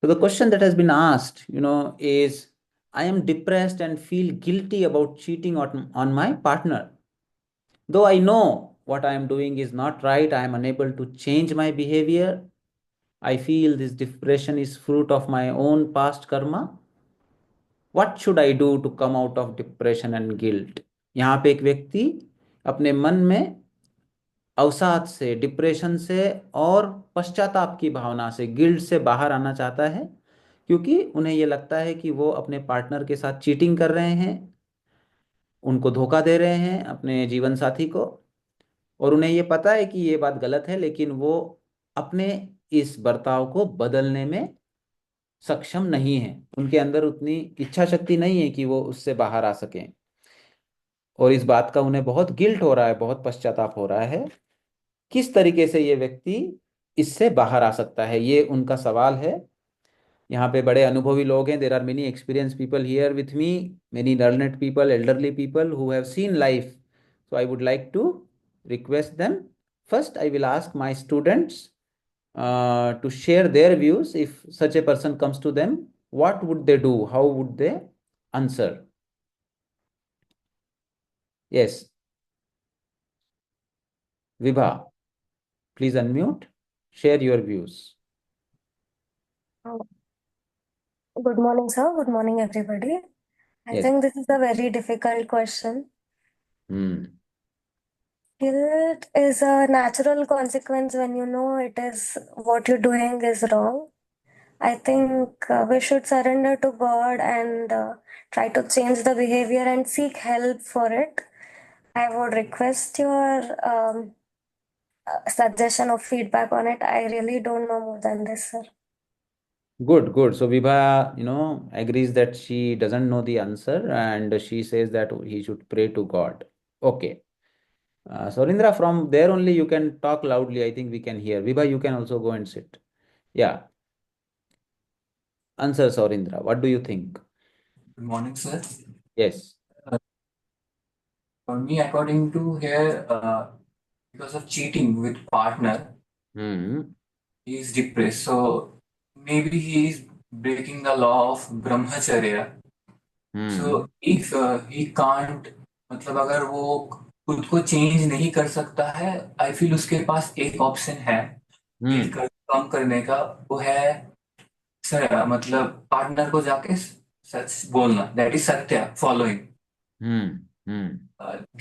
So the question that has been asked, is I am depressed and feel guilty about cheating on my partner. Though I know what I am doing is not right, I am unable to change my behavior. I feel this depression is fruit of my own past karma. What should I do to come out of depression and guilt? यहाँ पे एक व्यक्ति अपने मन में अवसाद से, depression से और पश्चाताप की भावना से, गिल्ट से बाहर आना चाहता है, क्योंकि उन्हें ये लगता है कि वो अपने पार्टनर के साथ चीटिंग कर रहे हैं, उनको धोखा दे रहे हैं अपने जीवन साथी को, और उन्हें ये पता है कि ये बात गलत है, लेकिन वो अपने इस बर्ताव को बदलने में सक्षम नहीं है। उनके अंदर उतनी इच्छा शक्ति नहीं है कि वो उससे बाहर आ सकें, और इस बात का उन्हें बहुत गिल्ट हो रहा है, बहुत पश्चाताप हो रहा है। किस तरीके से ये व्यक्ति इससे बाहर आ सकता है, ये उनका सवाल है। यहाँ पे बड़े अनुभवी लोग हैं, there are many experience people here with me, many learned people, elderly people who have seen life. So I would like to request them. First I will ask my students to share their views. If such a person comes to them, what would they do? How would they answer? Yes, Vibha, please unmute, share your views. Oh, good morning, sir. Good morning, everybody. I Yes. think this is a very difficult question. Guilt is a natural consequence when you know it is what you're doing is wrong. I think we should surrender to God and try to change the behavior and seek help for it. I would request your suggestion or feedback on it. I really don't know more than this, sir. Good, good. So Vibha, agrees that she doesn't know the answer, and she says that he should pray to God. Okay. Sorindra, from there only you can talk loudly. I think we can hear. Vibha, you can also go and sit. Yeah. Answer, Sorindra. What do you think? Good morning, sir. Yes. For me, according to here, because of cheating with partner, he is depressed. So maybe he is breaking the law of brahmacharya. So if he can't, मतलब अगर वो खुद को change नहीं कर सकता है, I feel उसके पास एक ऑप्शन है गिल्ट कम करने का, वो है सर मतलब पार्टनर को जाके सच बोलना, दैट इज सत्य following.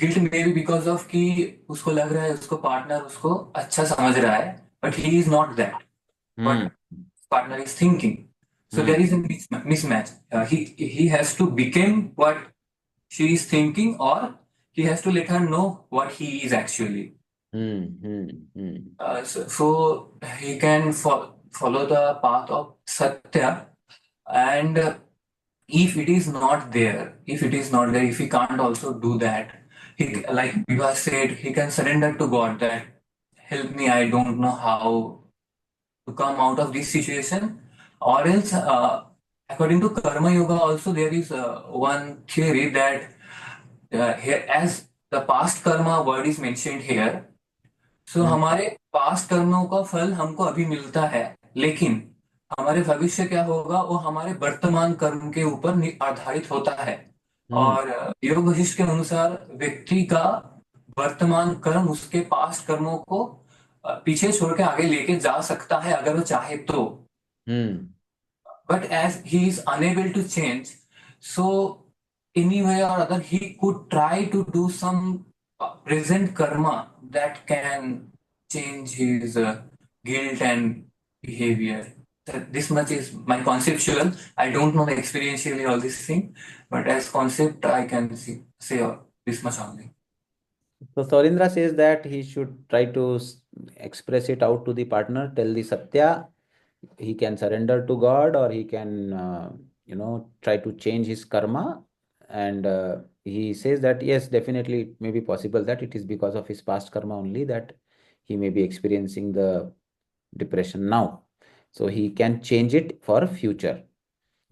Guilt may be because of कि उसको लग रहा है उसको पार्टनर उसको अच्छा समझ रहा है, but he is not that but partner is thinking. So there is a mismatch. He has to become what she is thinking, or he has to let her know what he is actually. So he can follow the path of Satya, and if it is not there, if he can't also do that, he, like Viva said, he can surrender to God that help me, I don't know how to come out of this situation. Or else, according to Karma Yoga, also there is one theory that here, as the past karma word is mentioned here, so हमारे past कर्मों का फल हमको अभी मिलता है, लेकिन हमारे भविष्य क्या होगा वो हमारे वर्तमान कर्म के ऊपर आधारित होता है। और योग वशिष्ठ के अनुसार व्यक्ति का वर्तमान कर्म उसके पास्ट कर्मों को पीछे छोड़ के आगे लेके जा सकता है अगर वो चाहे तो। But as he is unable to change, so any way or other he could try to do some present karma that can change his guilt and behavior. This much is my conceptual. I don't know experientially all this thing, but as concept I can say this much only. So Sorindra says that he should try to express it out to the partner, tell the Satya. He can surrender to God, or he can, try to change his karma. And he says that yes, definitely it may be possible that it is because of his past karma only that he may be experiencing the depression now. So he can change it for future.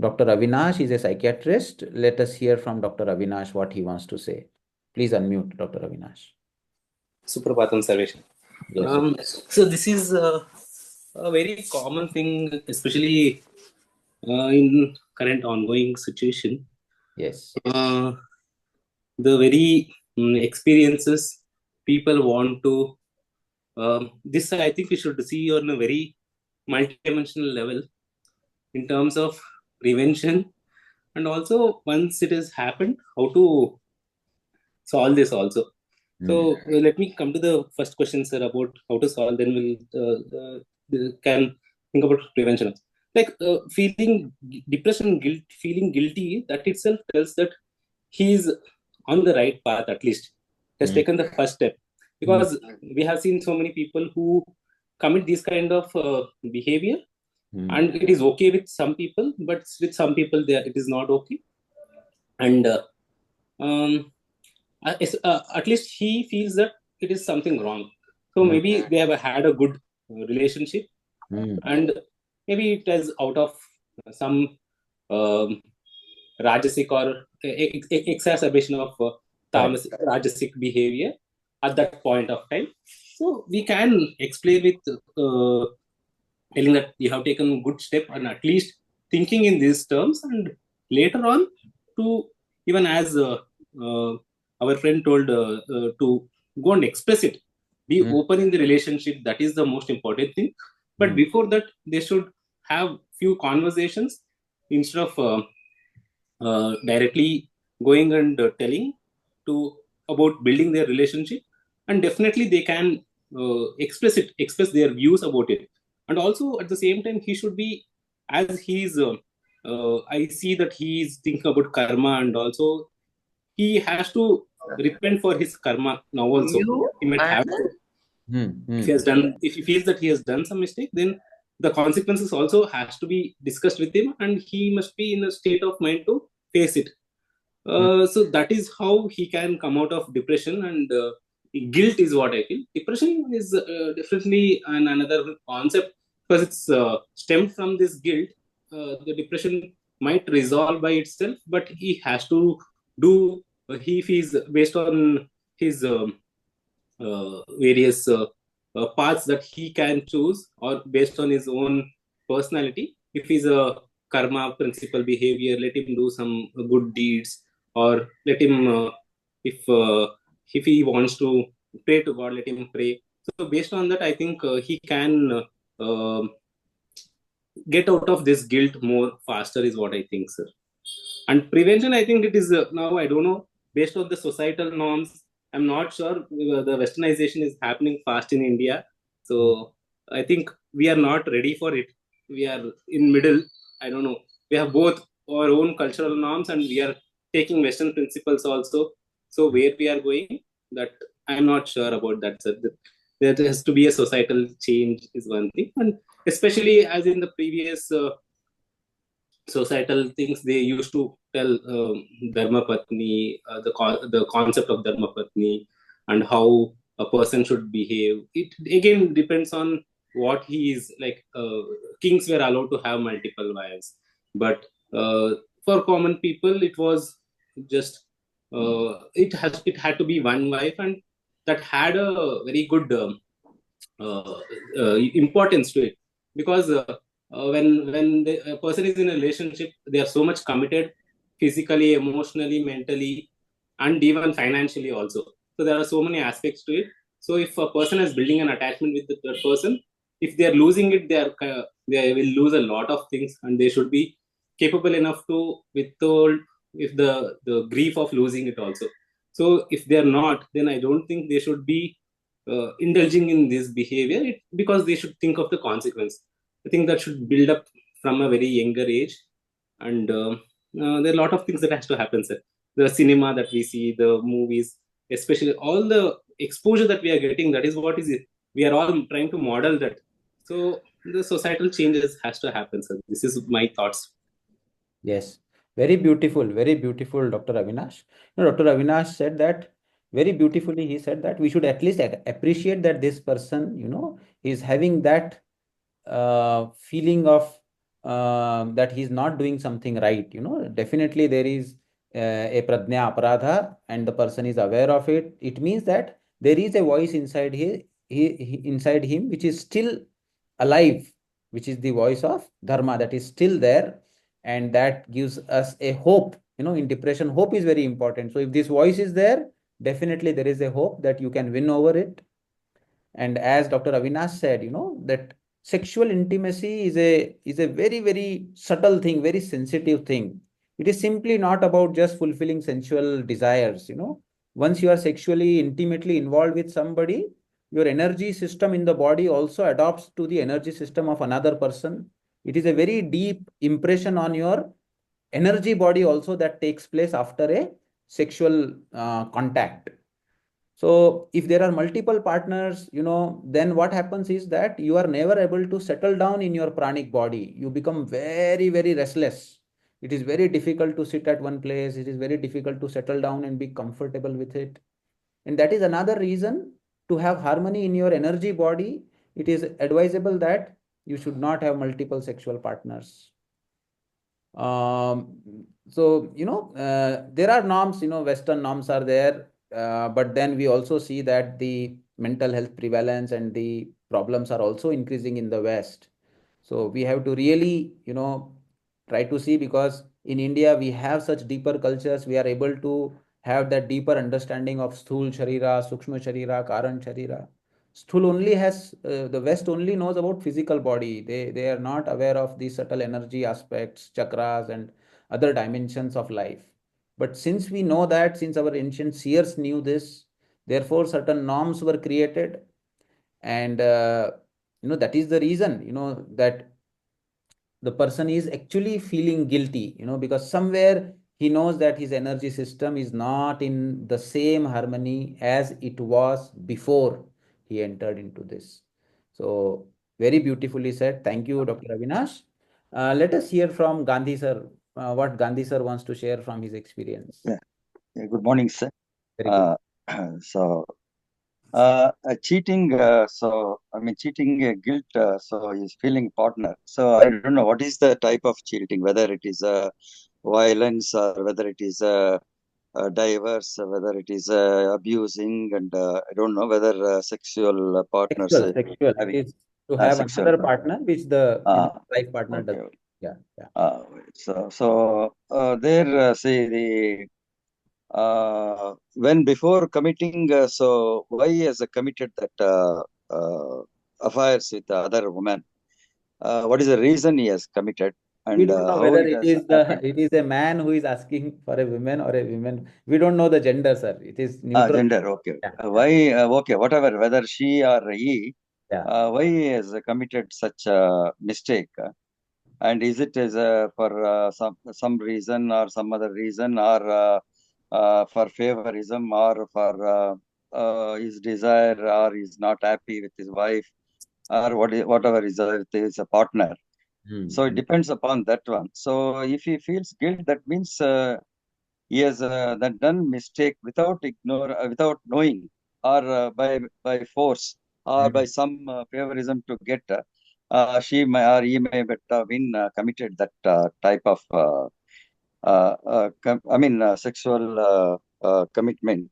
Dr. Avinash is a psychiatrist. Let us hear from Dr. Avinash what he wants to say. Please unmute, Dr. Avinash. Suprabhatam Sarvesh. Yes. So this is a very common thing, especially in current ongoing situation, Yes. the very experiences people want to, this I think we should see on a very multidimensional level in terms of prevention, and also once it has happened, how to solve this also. So Mm. let me come to the first question, sir, about how to solve. Then we'll can think about prevention. Like feeling depression, guilt, feeling guilty. That itself tells that he is on the right path. At least has Mm. taken the first step, Mm. because we have seen so many people who commit this kind of behavior, Mm. and it is okay with some people, but with some people there it is not okay. And um, at least he feels that it is something wrong. So Mm. maybe they have had a good relationship, Mm. and maybe it is out of some um, rajasic or exacerbation of Correct. rajasic behavior at that point of time. So we can explain with telling that you have taken a good step, and at least thinking in these terms, and later on to, even as uh, our friend told, to go and express it, be Mm. open in the relationship. That is the most important thing. But Mm. before that, they should have few conversations instead of directly going and telling to about building their relationship. And definitely they can express their views about it. And also at the same time, he should be, as he's I see that he is thinking about karma, and also he has to repent for his karma now also. He might have to, Mm. if he Mm. has done, if he feels that he has done some mistake, then the consequences also has to be discussed with him, and he must be in a state of mind to face it. Mm. So that is how he can come out of depression. And guilt is what I feel. Depression is definitely another concept, because it's stemmed from this guilt. The depression might resolve by itself, but he has to do, he feels based on his various paths that he can choose, or based on his own personality. If he's a karma principle behavior, let him do some good deeds, or let him if he wants to pray to god, let him pray. So based on that, I think he can get out of this guilt more faster, is what I think, sir. And prevention, I think it is now, I don't know, based on the societal norms, I'm not sure. The westernization is happening fast in India, so Mm. I think we are not ready for it. We are in middle, I don't know. We have both our own cultural norms, and we are taking western principles also. So where we are going, that I'm not sure about that, sir. There has to be a societal change is one thing. And especially as in the previous societal things, they used to tell dharma patni, the concept of dharma patni, and how a person should behave. It again depends on what he is like. Kings were allowed to have multiple wives, but for common people it was just it had to be one wife, and that had a very good uh, importance to it. Because a person is in a relationship, they are so much committed, physically, emotionally, mentally, and even financially also. So there are so many aspects to it. So if a person is building an attachment with the third person, if they are losing it, they will lose a lot of things, and they should be capable enough to withhold if the grief of losing it also. So if they are not, then I don't think they should be indulging in this behavior, because they should think of the consequence. I think that should build up from a very younger age. And there are a lot of things that has to happen, sir. The cinema that we see, the movies, especially all the exposure that we are getting, that is what is it. We are all trying to model that. So the societal changes has to happen, sir. This is my thoughts. Yes, very beautiful, Dr. Avinash. Dr. Avinash said that very beautifully. He said that we should at least appreciate that this person, is having that feeling of that he's not doing something right. Definitely there is a pradnya aparadha, and the person is aware of it. It means that there is a voice inside inside him, which is still alive, which is the voice of dharma that is still there. and that gives us a hope. In depression, hope is very important. So if this voice is there, definitely there is a hope that you can win over it. And as Dr. Avinash said, that sexual intimacy is a very, very subtle thing, very sensitive thing. It is simply not about just fulfilling sensual desires. Once you are sexually intimately involved with somebody, your energy system in the body also adapts to the energy system of another person. It is a very deep impression on your energy body also that takes place after a sexual contact. So if there are multiple partners, then what happens is that you are never able to settle down in your pranic body. You become very, very restless. It is very difficult to sit at one place. It is very difficult to settle down and be comfortable with it. And that is another reason to have harmony in your energy body. It is advisable that you should not have multiple sexual partners. So, there are norms, Western norms are there, but then we also see that the mental health prevalence and the problems are also increasing in the West. So we have to really, try to see, because in India we have such deeper cultures, we are able to have that deeper understanding of Sthul Sharira, Sukshma Sharira, Karan Sharira. Sthul only has, the West only knows about physical body. They are not aware of the subtle energy aspects, chakras, and other dimensions of life. But since we know that, since our ancient seers knew this, therefore certain norms were created, and that is the reason, that the person is actually feeling guilty, because somewhere he knows that his energy system is not in the same harmony as it was before he entered into this. So, very beautifully said. Thank you, Dr. Avinash. Let us hear from Gandhi sir, what Gandhi sir wants to share from his experience. Yeah. Good morning, sir. Very good. So, cheating, cheating guilt, so is feeling partner. So I don't know what is the type of cheating, whether it is violence or whether it is diverse, whether it is abusing, and I don't know whether sexual partners Sexual. It having is to have sexual. another partner, which the life partner does. Okay. Yeah, yeah. There, say the when before committing, so why he has committed that affairs with the other woman? What is the reason he has committed, We and don't know how whether it has happened? it is a man who is asking for a woman or a woman. We don't know the gender, sir. It is neutral. Gender, okay. Yeah, Why? Okay, whatever, whether she or he, yeah. why he has committed such a mistake? And is it as for some reason or some other reason, or for favorism, or for his desire, or he's not happy with his wife, or whatever is with his partner? So it depends upon that one. So if he feels guilt, that means he has that done mistake without knowing, or by force, or by some favorism to get. She may or he may have been committed that type of sexual commitment.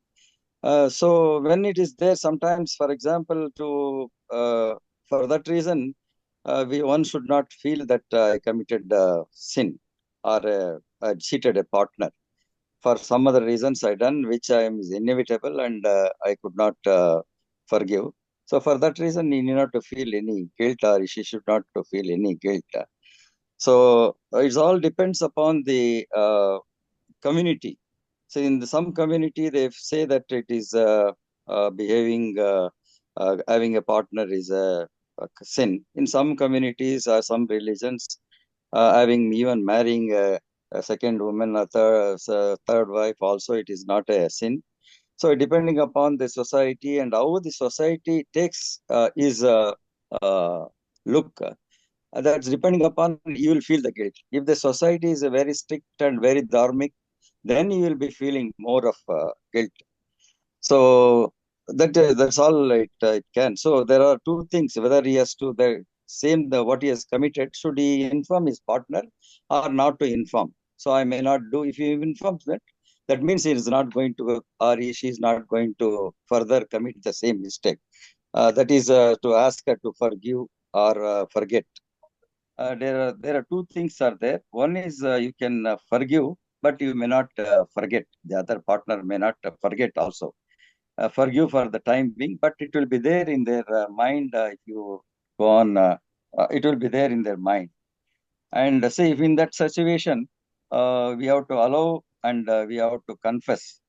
So when it is there, sometimes, for example, to for that reason, one should not feel that I committed sin, or cheated a partner. For some other reasons I done, which I am is inevitable, and I could not forgive. So for that reason, he need not to feel any guilt, or she should not to feel any guilt. So it all depends upon the community. So in some community, they say that it is having a partner is a sin. In some communities or some religions, having even marrying a second woman or third wife also, it is not a sin. So depending upon the society and how the society takes is look, that's depending upon, you will feel the guilt. If the society is very strict and very dharmic, then you will be feeling more of guilt. So that's all it can. So there are two things: whether he has to what he has committed, should he inform his partner or not to inform. So I may not do. If he informs that, that means he is not going to, or she is not going to further commit the same mistake. That is to ask her to forgive or forget. there are two things are there. One is you can forgive, but you may not forget. The other partner may not forget also. Forgive for the time being, but it will be there in their mind if you go on. It will be there in their mind. And say if in that situation, we have to allow and we have to confess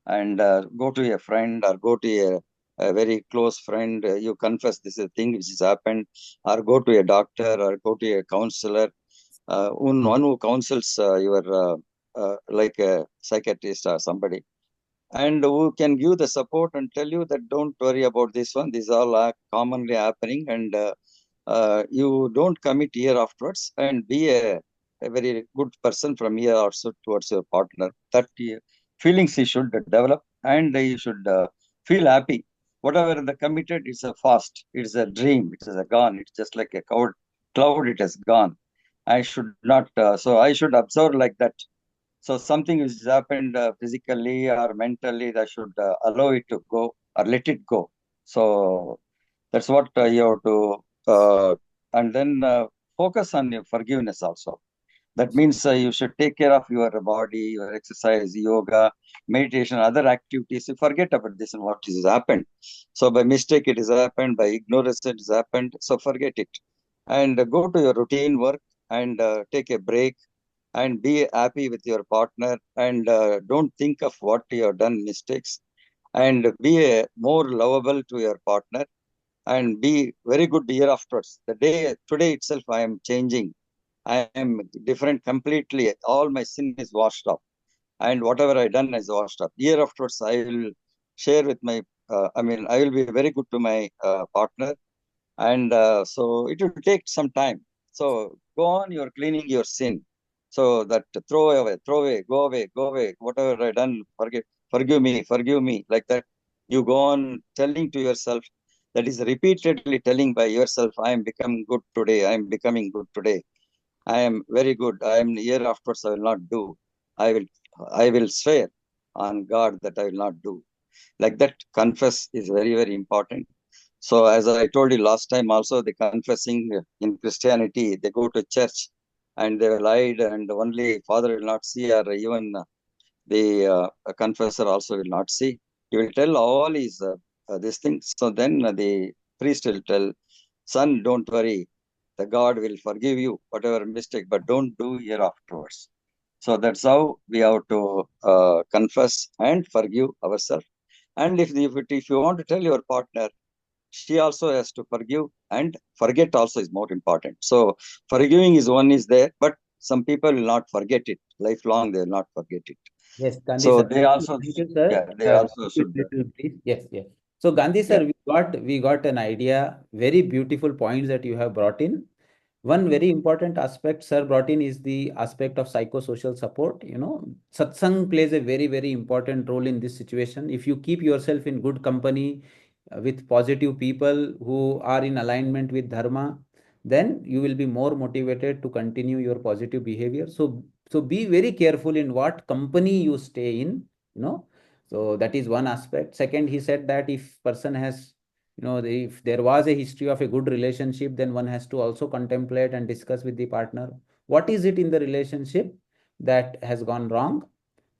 and go to a friend or go to a very close friend. You confess this is a thing which has happened, or go to a doctor or go to a counselor, one who counsels your like a psychiatrist or somebody, and who can give the support and tell you that don't worry about this one. These all are commonly happening, and you don't commit here afterwards, and be a very good person from here also towards your partner. That feelings you should develop, and you should feel happy. Whatever the committed, it's a fast, it's a dream, it is a gone. It's just like a cloud, it has gone. I should not, so I should observe like that. So something which has happened physically or mentally, I should allow it to go or let it go. So that's what you have to, and then focus on your forgiveness also. That means you should take care of your body, your exercise, yoga, meditation, other activities. You forget about this and what has happened. So by mistake it has happened, by ignorance it has happened. So forget it, and go to your routine work, and take a break, and be happy with your partner, and don't think of what you have done mistakes, and be more lovable to your partner, and be very good year afterwards. The day today itself, I am changing. I am different completely. All my sin is washed off, and whatever I done is washed off. Year afterwards, I will share with my. I will be very good to my partner, and so it will take some time. So go on. You're cleaning your sin. So that throw away, go away. Whatever I done, forgive me. Like that, you go on telling to yourself. That is repeatedly telling by yourself, I am becoming good today. I am becoming good today. I am very good. I am year afterwards. I will not do. I will. I will swear on God that I will not do. Like that, confess is very very important. So as I told you last time, also the confessing in Christianity, they go to church and they will hide, and only Father will not see, or even the confessor also will not see. He will tell all his these things. So then the priest will tell, son, don't worry, the God will forgive you whatever mistake, but don't do here afterwards. So that's how we have to confess and forgive ourselves. And if you want to tell your partner, she also has to forgive, and forget also is more important. So forgiving is one is there, but some people will not forget it. Lifelong they will not forget it. Yes, Gandhi So sir. they also, Thank you, sir. yeah, they also Repeat should, little, please. Yes, yes. So, Gandhi yeah. sir, we got an idea. Very beautiful points that you have brought in. One very important aspect sir brought in is the aspect of psychosocial support. Satsang plays a very, very important role in this situation. If you keep yourself in good company with positive people who are in alignment with dharma, then you will be more motivated to continue your positive behavior. So be very careful in what company you stay in, you know. So that is one aspect. Second, he said that if person has, if there was a history of a good relationship, then one has to also contemplate and discuss with the partner what is it in the relationship that has gone wrong.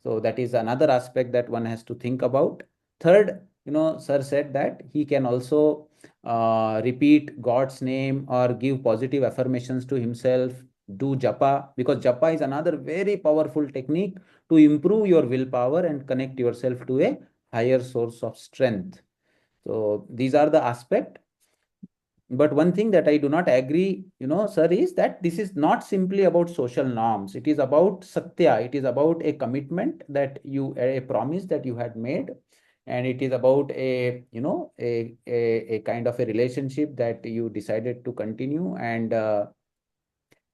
So that is another aspect that one has to think about. Third, sir said that he can also repeat God's name or give positive affirmations to himself, do japa, because japa is another very powerful technique to improve your willpower and connect yourself to a higher source of strength. So these are the aspect. But one thing that I do not agree, sir, is that this is not simply about social norms. It is about satya. It is about a commitment that a promise that you had made, and it is about a kind of a relationship that you decided to continue, and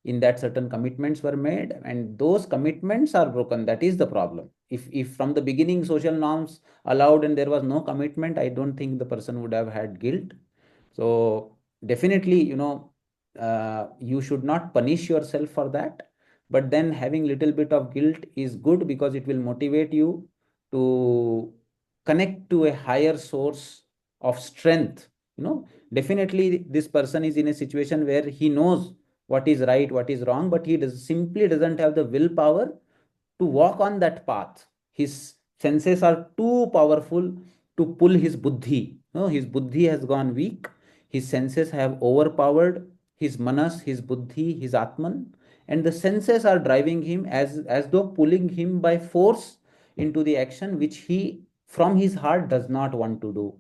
in that certain commitments were made, and those commitments are broken. That is the problem. If from the beginning social norms allowed and there was no commitment, I don't think the person would have had guilt. So definitely, you should not punish yourself for that. But then having little bit of guilt is good because it will motivate you to connect to a higher source of strength. Definitely this person is in a situation where he knows what is right, what is wrong, but he simply doesn't have the willpower to walk on that path. His senses are too powerful to pull his buddhi. No, his buddhi has gone weak. His senses have overpowered his manas, his buddhi, his atman, and the senses are driving him as though pulling him by force into the action which he from his heart does not want to do.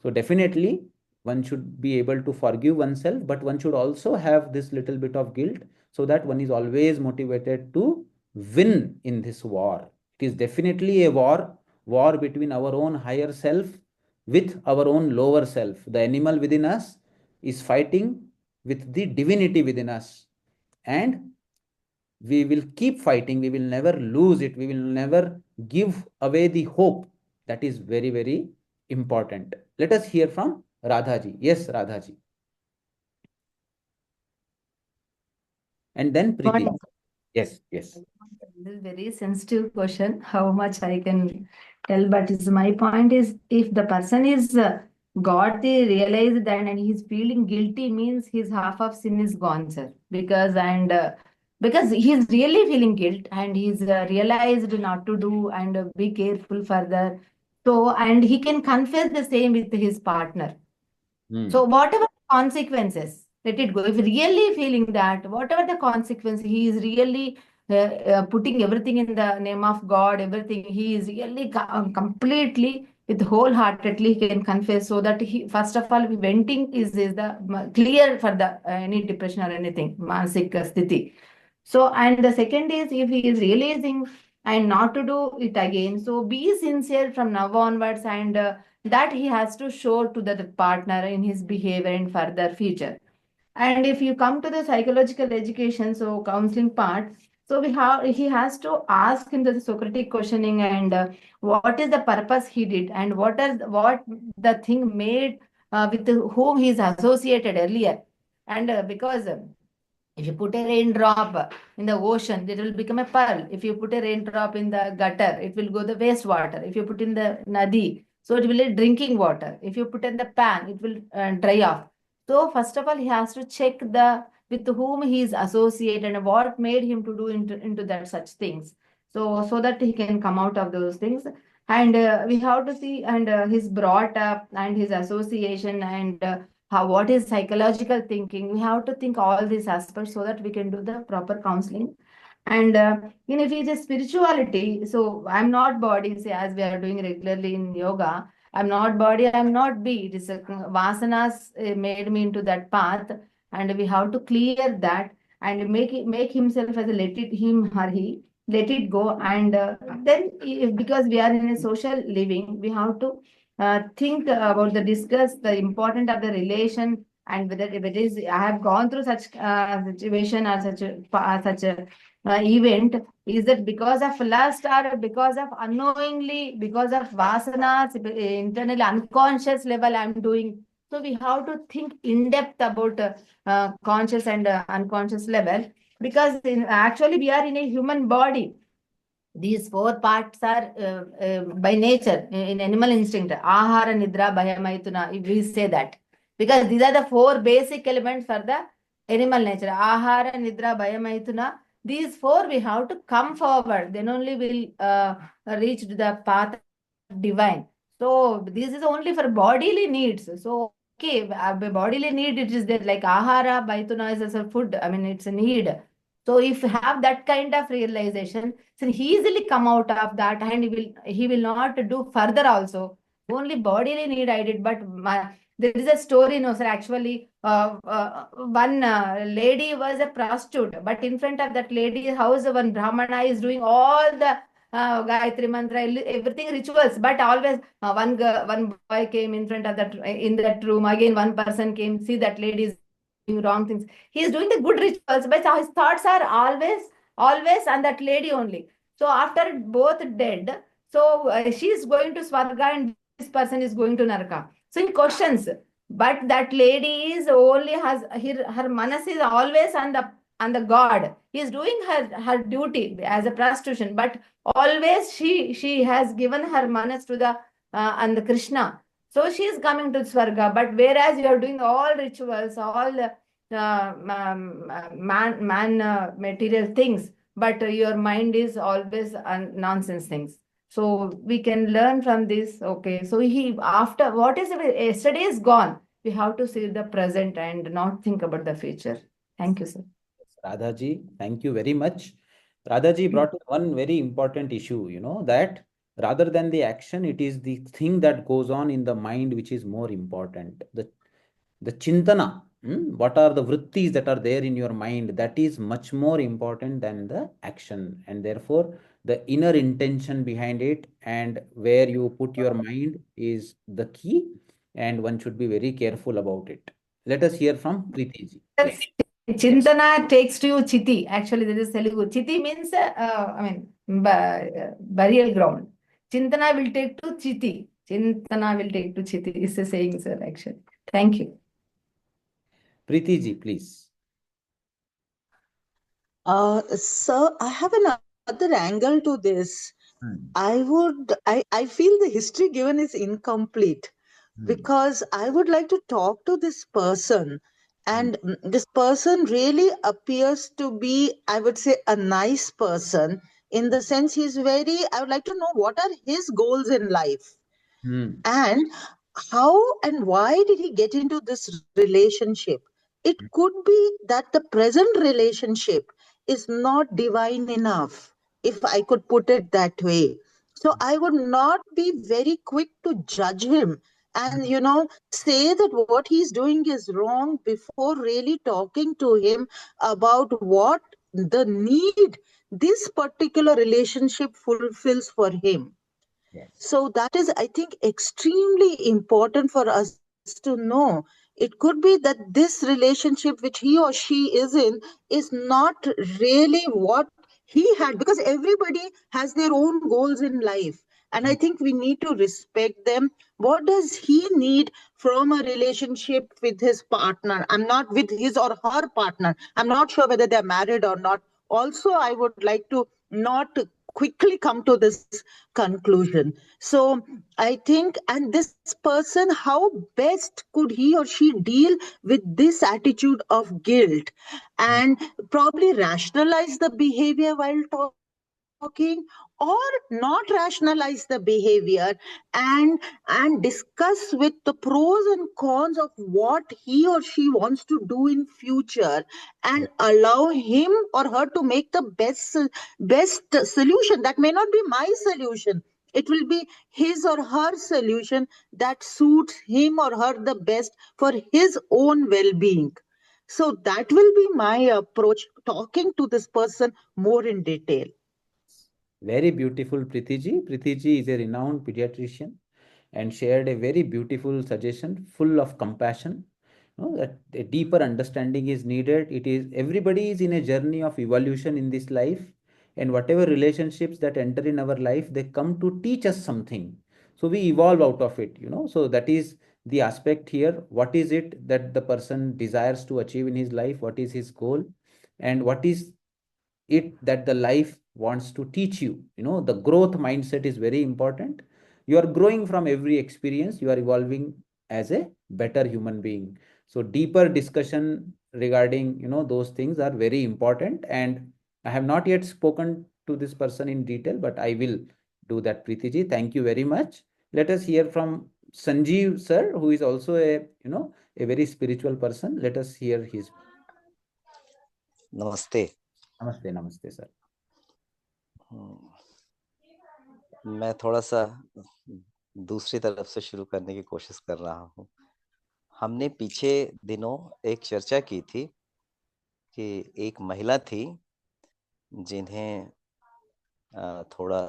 So definitely one should be able to forgive oneself, but one should also have this little bit of guilt so that one is always motivated to win in this war. It is definitely a war between our own higher self with our own lower self. The animal within us is fighting with the divinity within us. And we will keep fighting. We will never lose it. We will never give away the hope. That is very, very important. Let us hear from Radhaji. Yes, Radhaji. And then Preeti. Point. Yes, yes. This is very sensitive question. How much I can tell, but is my point is if the person is got the realized that and he's feeling guilty means his half of sin is gone, sir. Because he's really feeling guilt and he's realized not to do and be careful further. So and he can confess the same with his partner. So whatever consequences, let it go. If really feeling that, whatever the consequence, he is really putting everything in the name of God, everything, he is really completely, with wholeheartedly, he can confess so that he, first of all, venting is the clear for the any depression or anything, manasik sthiti. So, and the second is if he is realizing and not to do it again, so be sincere from now onwards and that he has to show to the partner in his behavior in further future. And if you come to the psychological education, so counseling part, so he has to ask him the Socratic questioning and what is the purpose he did and what the thing made with whom he is associated earlier. And because if you put a raindrop in the ocean, it will become a pearl. If you put a raindrop in the gutter, it will go the wastewater. If you put in the nadi, so it will be drinking water. If you put in the pan, it will dry off. So first of all, he has to check the with whom he is associated and what made him to do into that such things. So that he can come out of those things. And we have to see and his brought up and his association and how what is psychological thinking. We have to think all these aspects so that we can do the proper counseling. And if it is spirituality, so I'm not body, say as we are doing regularly in yoga, I'm not body, I'm not be. It is vasanas made me into that path, and we have to clear that and make himself as a him or he let it go. And then because we are in a social living, we have to think about the discuss the important of the relation and whether if it is I have gone through such situation or such a event, is that because of lust or because of unknowingly, because of vasanas, internally unconscious level I'm doing. So we have to think in depth about conscious and unconscious level, because actually we are in a human body. These four parts are by nature in animal instinct. Ahara, Nidra, Bhayamaituna, if we say that. Because these are the four basic elements for the animal nature. Ahara, Nidra, Bhayamaituna. These four we have to come forward. Then only we'll reach to the path of divine. So this is only for bodily needs. So okay, bodily need it is there like Ahara, Bhaituna is as a food. I mean, it's a need. So if you have that kind of realization, so he easily come out of that and he will not do further also. Only bodily need I did, but there is a story, no sir, actually one lady was a prostitute, but in front of that lady's house, one Brahmana is doing all the Gayatri mantra, everything rituals, but always one boy came in front of that, in that room, again one person came, see that lady is doing wrong things. He is doing the good rituals, but his thoughts are always on that lady only. So after both dead, so she is going to Swarga and this person is going to Naraka. So in questions, but that lady is only has her manas is always on the God. He is doing her duty as a prostitution, but always she has given her manas to the and the Krishna. So she is coming to Swarga, but whereas you are doing all rituals, all material things, but your mind is always nonsense things. So we can learn from this. Okay, so he after what is yesterday is gone. We have to see the present and not think about the future. Thank you, sir. Radhaji, thank you very much. Radhaji brought one very important issue, that rather than the action, it is the thing that goes on in the mind which is more important. The chintana, what are the vrittis that are there in your mind, that is much more important than the action. And therefore, the inner intention behind it and where you put your mind is the key, and one should be very careful about it. Let us hear from Preeti ji. Yes. Chintana takes to you Chiti. Actually, this is Telugu. Chiti means, burial ground. Chintana will take to Chiti. Chintana will take to Chiti. It's a saying, sir, actually. Thank you. Preeti ji, please. Sir, I have another angle to this. I feel the history given is incomplete because I would like to talk to this person. And this person really appears to be, I would say, a nice person in the sense I would like to know what are his goals in life and how and why did he get into this relationship. It could be that the present relationship is not divine enough, if I could put it that way. So I would not be very quick to judge him and say that what he's doing is wrong before really talking to him about what the need this particular relationship fulfills for him. So that is, I think, extremely important for us to know. It could be that this relationship which he or she is in is not really what he had, because everybody has their own goals in life. And I think we need to respect them. What does he need from a relationship with his partner? I'm not with his or her partner. I'm not sure whether they're married or not. Also, I would like to not quickly come to this conclusion. So I think, and this person, how best could he or she deal with this attitude of guilt and probably rationalize the behavior while talking, or not rationalize the behavior and discuss with the pros and cons of what he or she wants to do in future, and allow him or her to make the best solution. That may not be my solution, it will be his or her solution that suits him or her the best for his own well-being. So that will be my approach, talking to this person more in detail. Very beautiful, Preeti ji. Preeti ji is a renowned pediatrician and shared a very beautiful suggestion full of compassion. That a deeper understanding is needed. It is everybody is in a journey of evolution in this life, and whatever relationships that enter in our life, they come to teach us something. So we evolve out of it. So that is the aspect here. What is it that the person desires to achieve in his life? What is his goal? And what is it that the life wants to teach you? The growth mindset is very important. You are growing from every experience, you are evolving as a better human being. So deeper discussion regarding those things are very important, and I have not yet spoken to this person in detail, but I will do that. Preeti ji, thank you very much. Let us hear from Sanjeev sir, who is also a very spiritual person. Let us hear his. नमस्ते। Namaste, namaste sir. मैं थोड़ा सा दूसरी तरफ से शुरू करने की कोशिश कर रहा हूँ। हमने पीछे दिनों एक चर्चा की थी कि एक महिला थी जिन्हें थोड़ा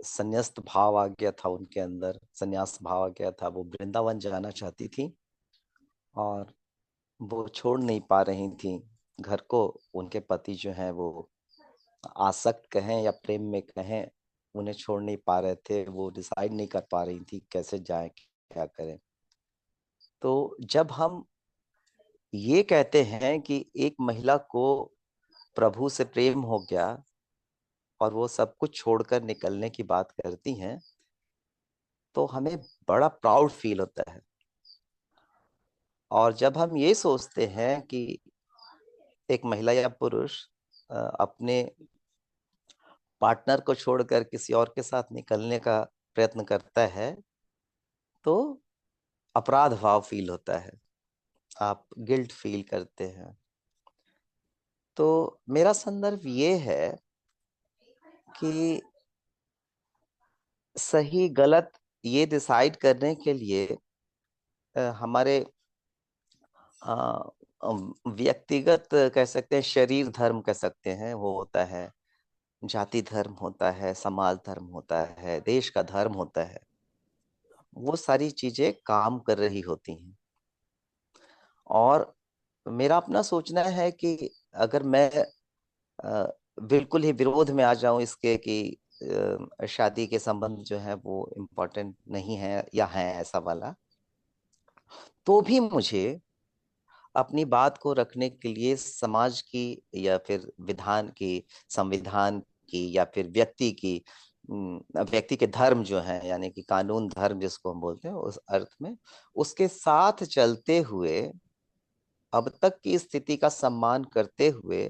संन्यास्त भाव आ गया था, उनके अंदर संन्यास भाव आ गया था। वो वृंदावन जाना चाहती थी और वो छोड़ नहीं पा रही थी घर को। उनके पति जो हैं वो आसक्त कहें या प्रेम में कहें, उन्हें छोड़ नहीं पा रहे थे। वो डिसाइड नहीं कर पा रही थी कैसे जाएं, क्या करें। तो जब हम ये कहते हैं कि एक महिला को प्रभु से प्रेम हो गया और वो सब कुछ छोड़कर निकलने की बात करती हैं, तो हमें बड़ा प्राउड फील होता है। और जब हम ये सोचते हैं कि एक महिला या पुरुष अपने पार्टनर को छोड़कर किसी और के साथ निकलने का प्रयत्न करता है तो अपराध भाव फील होता है, आप गिल्ट फील करते हैं। तो मेरा संदर्भ ये है कि सही गलत ये डिसाइड करने के लिए हमारे व्यक्तिगत कह सकते हैं, शरीर धर्म कह सकते हैं, वो होता है, जाति धर्म होता है, समाज धर्म होता है, देश का धर्म होता है, वो सारी चीजें काम कर रही होती हैं। और मेरा अपना सोचना है कि अगर मैं बिल्कुल ही विरोध में आ जाऊं इसके कि शादी के संबंध जो है वो इम्पोर्टेंट नहीं है या है ऐसा वाला, तो भी मुझे अपनी बात को रखने के लिए समाज की या फिर विधान की, संविधान की या फिर व्यक्ति के धर्म जो है, यानी कि कानून धर्म जिसको हम बोलते हैं उस अर्थ में, उसके साथ चलते हुए अब तक की स्थिति का सम्मान करते हुए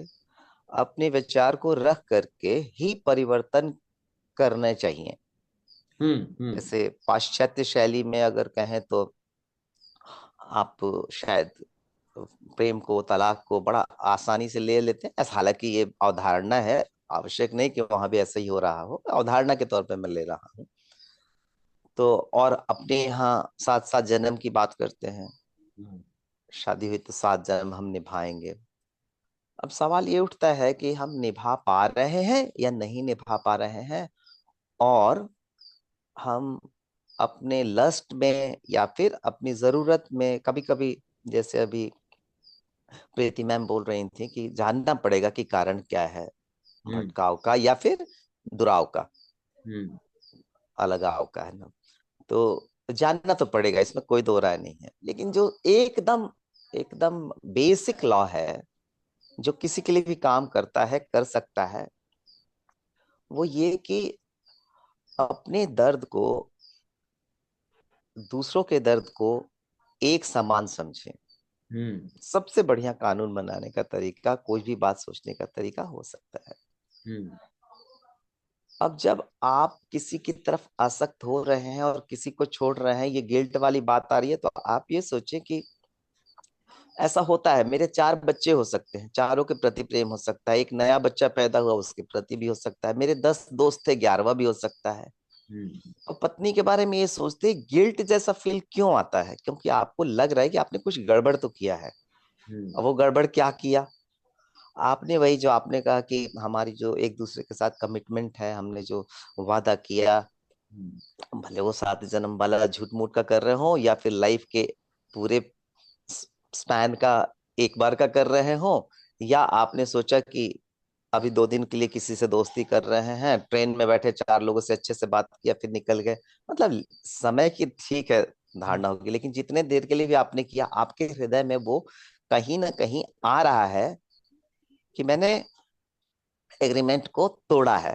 अपने विचार को रख करके ही परिवर्तन करने चाहिए। जैसे पाश्चात्य शैली में अगर कहें तो आप शायद प्रेम को, तलाक को बड़ा आसानी से ले लेते हैं ऐसा, हालांकि ये अवधारणा है, आवश्यक नहीं कि वहां भी ऐसा ही हो रहा हो, अवधारणा के तौर पे मैं ले रहा हूँ। तो और अपने यहाँ 7-7 जन्म की बात करते हैं, शादी हुई तो 7 जन्म हम निभाएंगे। अब सवाल ये उठता है कि हम निभा पा रहे हैं या नहीं निभा पा रहे हैं, और हम अपने लस्ट में या फिर अपनी जरूरत में कभी कभी, जैसे अभी प्रीति मैम बोल रही थी कि जानना पड़ेगा कि कारण क्या है भटकाव का या फिर दुराव का, अलगाव का, है ना। तो जानना तो पड़ेगा, इसमें कोई दो राय नहीं है। लेकिन जो एकदम एकदम बेसिक लॉ है जो किसी के लिए भी काम करता है, कर सकता है, वो ये कि अपने दर्द को, दूसरों के दर्द को एक समान समझें। सबसे बढ़िया कानून बनाने का तरीका, कोई भी बात सोचने का तरीका हो सकता है। अब जब आप किसी की तरफ आसक्त हो रहे हैं और किसी को छोड़ रहे हैं, ये गिल्ट वाली बात आ रही है, तो आप ये सोचें कि ऐसा होता है, मेरे 4 बच्चे हो सकते हैं, चारों के प्रति प्रेम हो सकता है, एक नया बच्चा पैदा हुआ उसके प्रति भी हो सकता है, मेरे 10 दोस्त थे 11वां भी हो सकता है। तो पत्नी के बारे में ये सोचते गिल्ट जैसा फील क्यों आता है? क्योंकि आपको लग रहा है कि आपने कुछ गड़बड़ तो किया है। अब वो गड़बड़ क्या किया? आपने वही जो आपने कहा कि हमारी जो एक दूसरे के साथ कमिटमेंट है, हमने जो वादा किया, भले वो 7 जन्म वाला झूठ मूठ का कर रहे हो या फिर लाइफ के पूरे स्पैन का एक बार का कर रहे हो, या आपने सोचा कि अभी 2 दिन के लिए किसी से दोस्ती कर रहे हैं, ट्रेन में बैठे 4 लोगों से अच्छे से बात किया फिर निकल गए, मतलब समय की ठीक है धारणा होगी, लेकिन जितने देर के लिए भी आपने किया, आपके हृदय में वो कहीं ना कहीं आ रहा है कि मैंने एग्रीमेंट को तोड़ा है।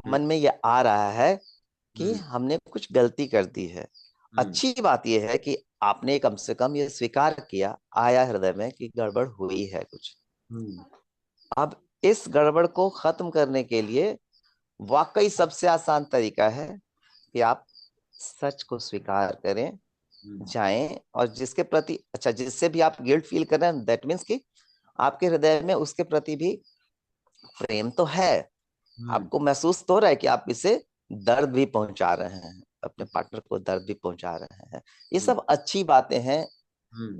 मन में ये आ रहा है कि हमने कुछ गलती कर दी है। अच्छी बात यह है कि आपने कम से कम ये स्वीकार किया, आया हृदय में कि गड़बड़ हुई है कुछ। अब इस गड़बड़ को खत्म करने के लिए वाकई सबसे आसान तरीका है कि आप सच को स्वीकार करें, जाएं, और जिसके प्रति, अच्छा, जिससे भी आप गिल्ट फील कर रहे हैं, दैट मीन्स कि आपके हृदय में उसके प्रति भी प्रेम तो है, आपको महसूस तो हो रहा है कि आप इसे दर्द भी पहुंचा रहे हैं, अपने पार्टनर को दर्द भी पहुंचा रहे हैं। ये सब अच्छी बातें हैं।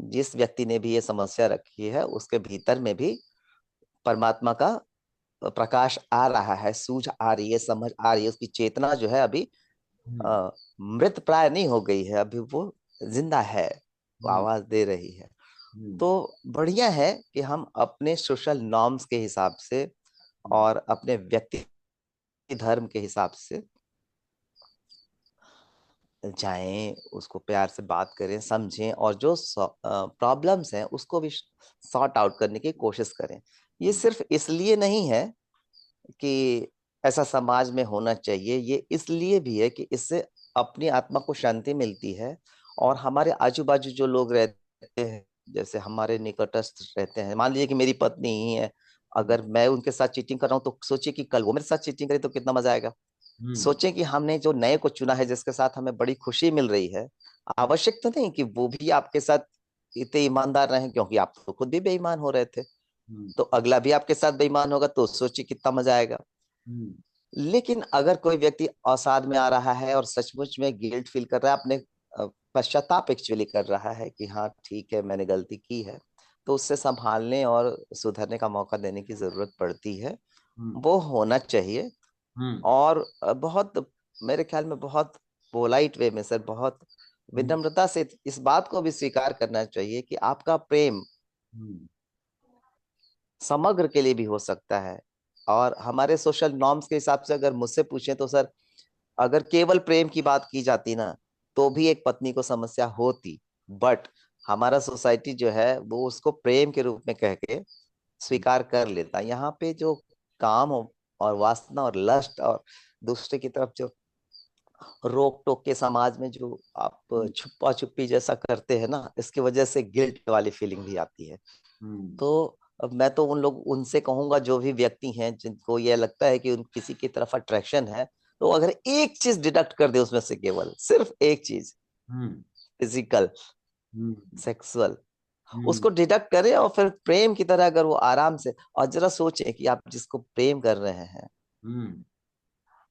जिस व्यक्ति ने भी ये समस्या रखी है उसके भीतर में भी परमात्मा का प्रकाश आ रहा है, सूझ आ रही है, समझ आ रही है, उसकी चेतना जो है अभी मृत प्राय नहीं हो गई है, अभी वो जिंदा है, वो आवाज दे रही है। तो बढ़िया है कि हम अपने सोशल नॉर्म्स के हिसाब से और अपने व्यक्ति धर्म के हिसाब से जाएं, उसको प्यार से बात करें, समझें, और जो प्रॉब्लम्स हैं उसको भी सॉर्ट आउट करने की कोशिश करें। ये सिर्फ इसलिए नहीं है कि ऐसा समाज में होना चाहिए, ये इसलिए भी है कि इससे अपनी आत्मा को शांति मिलती है, और हमारे आजू बाजू जो लोग रहते हैं जैसे हमारे निकटस्थ रहते हैं, मान लीजिए कि मेरी पत्नी ही है, अगर मैं उनके साथ चीटिंग कर रहा हूँ तो सोचिए कि कल वो मेरे साथ चीटिंग करे तो कितना मजा आएगा। सोचें कि हमने जो नए को चुना है, जिसके साथ हमें बड़ी खुशी मिल रही है, आवश्यक तो नहीं कि वो भी आपके साथ इतने ईमानदार रहे, क्योंकि आप तो खुद भी बेईमान हो रहे थे, तो अगला भी आपके साथ बेईमान होगा, तो सोचिए कितना मजा आएगा। लेकिन अगर कोई व्यक्ति अवसाद में आ रहा है और सचमुच में गिल्ट फील कर रहा है, अपने पश्चाताप एक्चुअली कर रहा है कि हाँ ठीक है मैंने गलती की है, तो उससे संभालने और सुधरने का मौका देने की जरूरत पड़ती है। वो होना चाहिए। और बहुत, मेरे ख्याल में बहुत पोलाइट वे में सर, बहुत विनम्रता से इस बात को भी स्वीकार करना चाहिए कि आपका प्रेम समग्र के लिए भी हो सकता है। और हमारे सोशल नॉर्म्स के हिसाब से अगर मुझसे पूछें तो सर, अगर केवल प्रेम की बात की जाती ना, तो भी एक पत्नी को समस्या होती। बट हमारा सोसाइटी जो है वो उसको प्रेम के रूप में कह के स्वीकार कर लेता। यहाँ पे जो काम और वासना और लस्ट और दूसरे की तरफ जो रोक टोक के समाज में जो आप छुपा छुपी जैसा करते हैं ना, इसकी वजह से गिल्ट वाली फीलिंग भी आती है। तो अब मैं तो उनसे कहूंगा, जो भी व्यक्ति हैं जिनको ये लगता है कि उन किसी की तरफ अट्रैक्शन है, तो अगर एक चीज डिडक्ट कर दे उसमें से, केवल सिर्फ एक चीज, फिजिकल, सेक्सुअल, उसको डिडक्ट करे और फिर प्रेम की तरह अगर वो आराम से, और जरा सोचे कि आप जिसको प्रेम कर रहे हैं,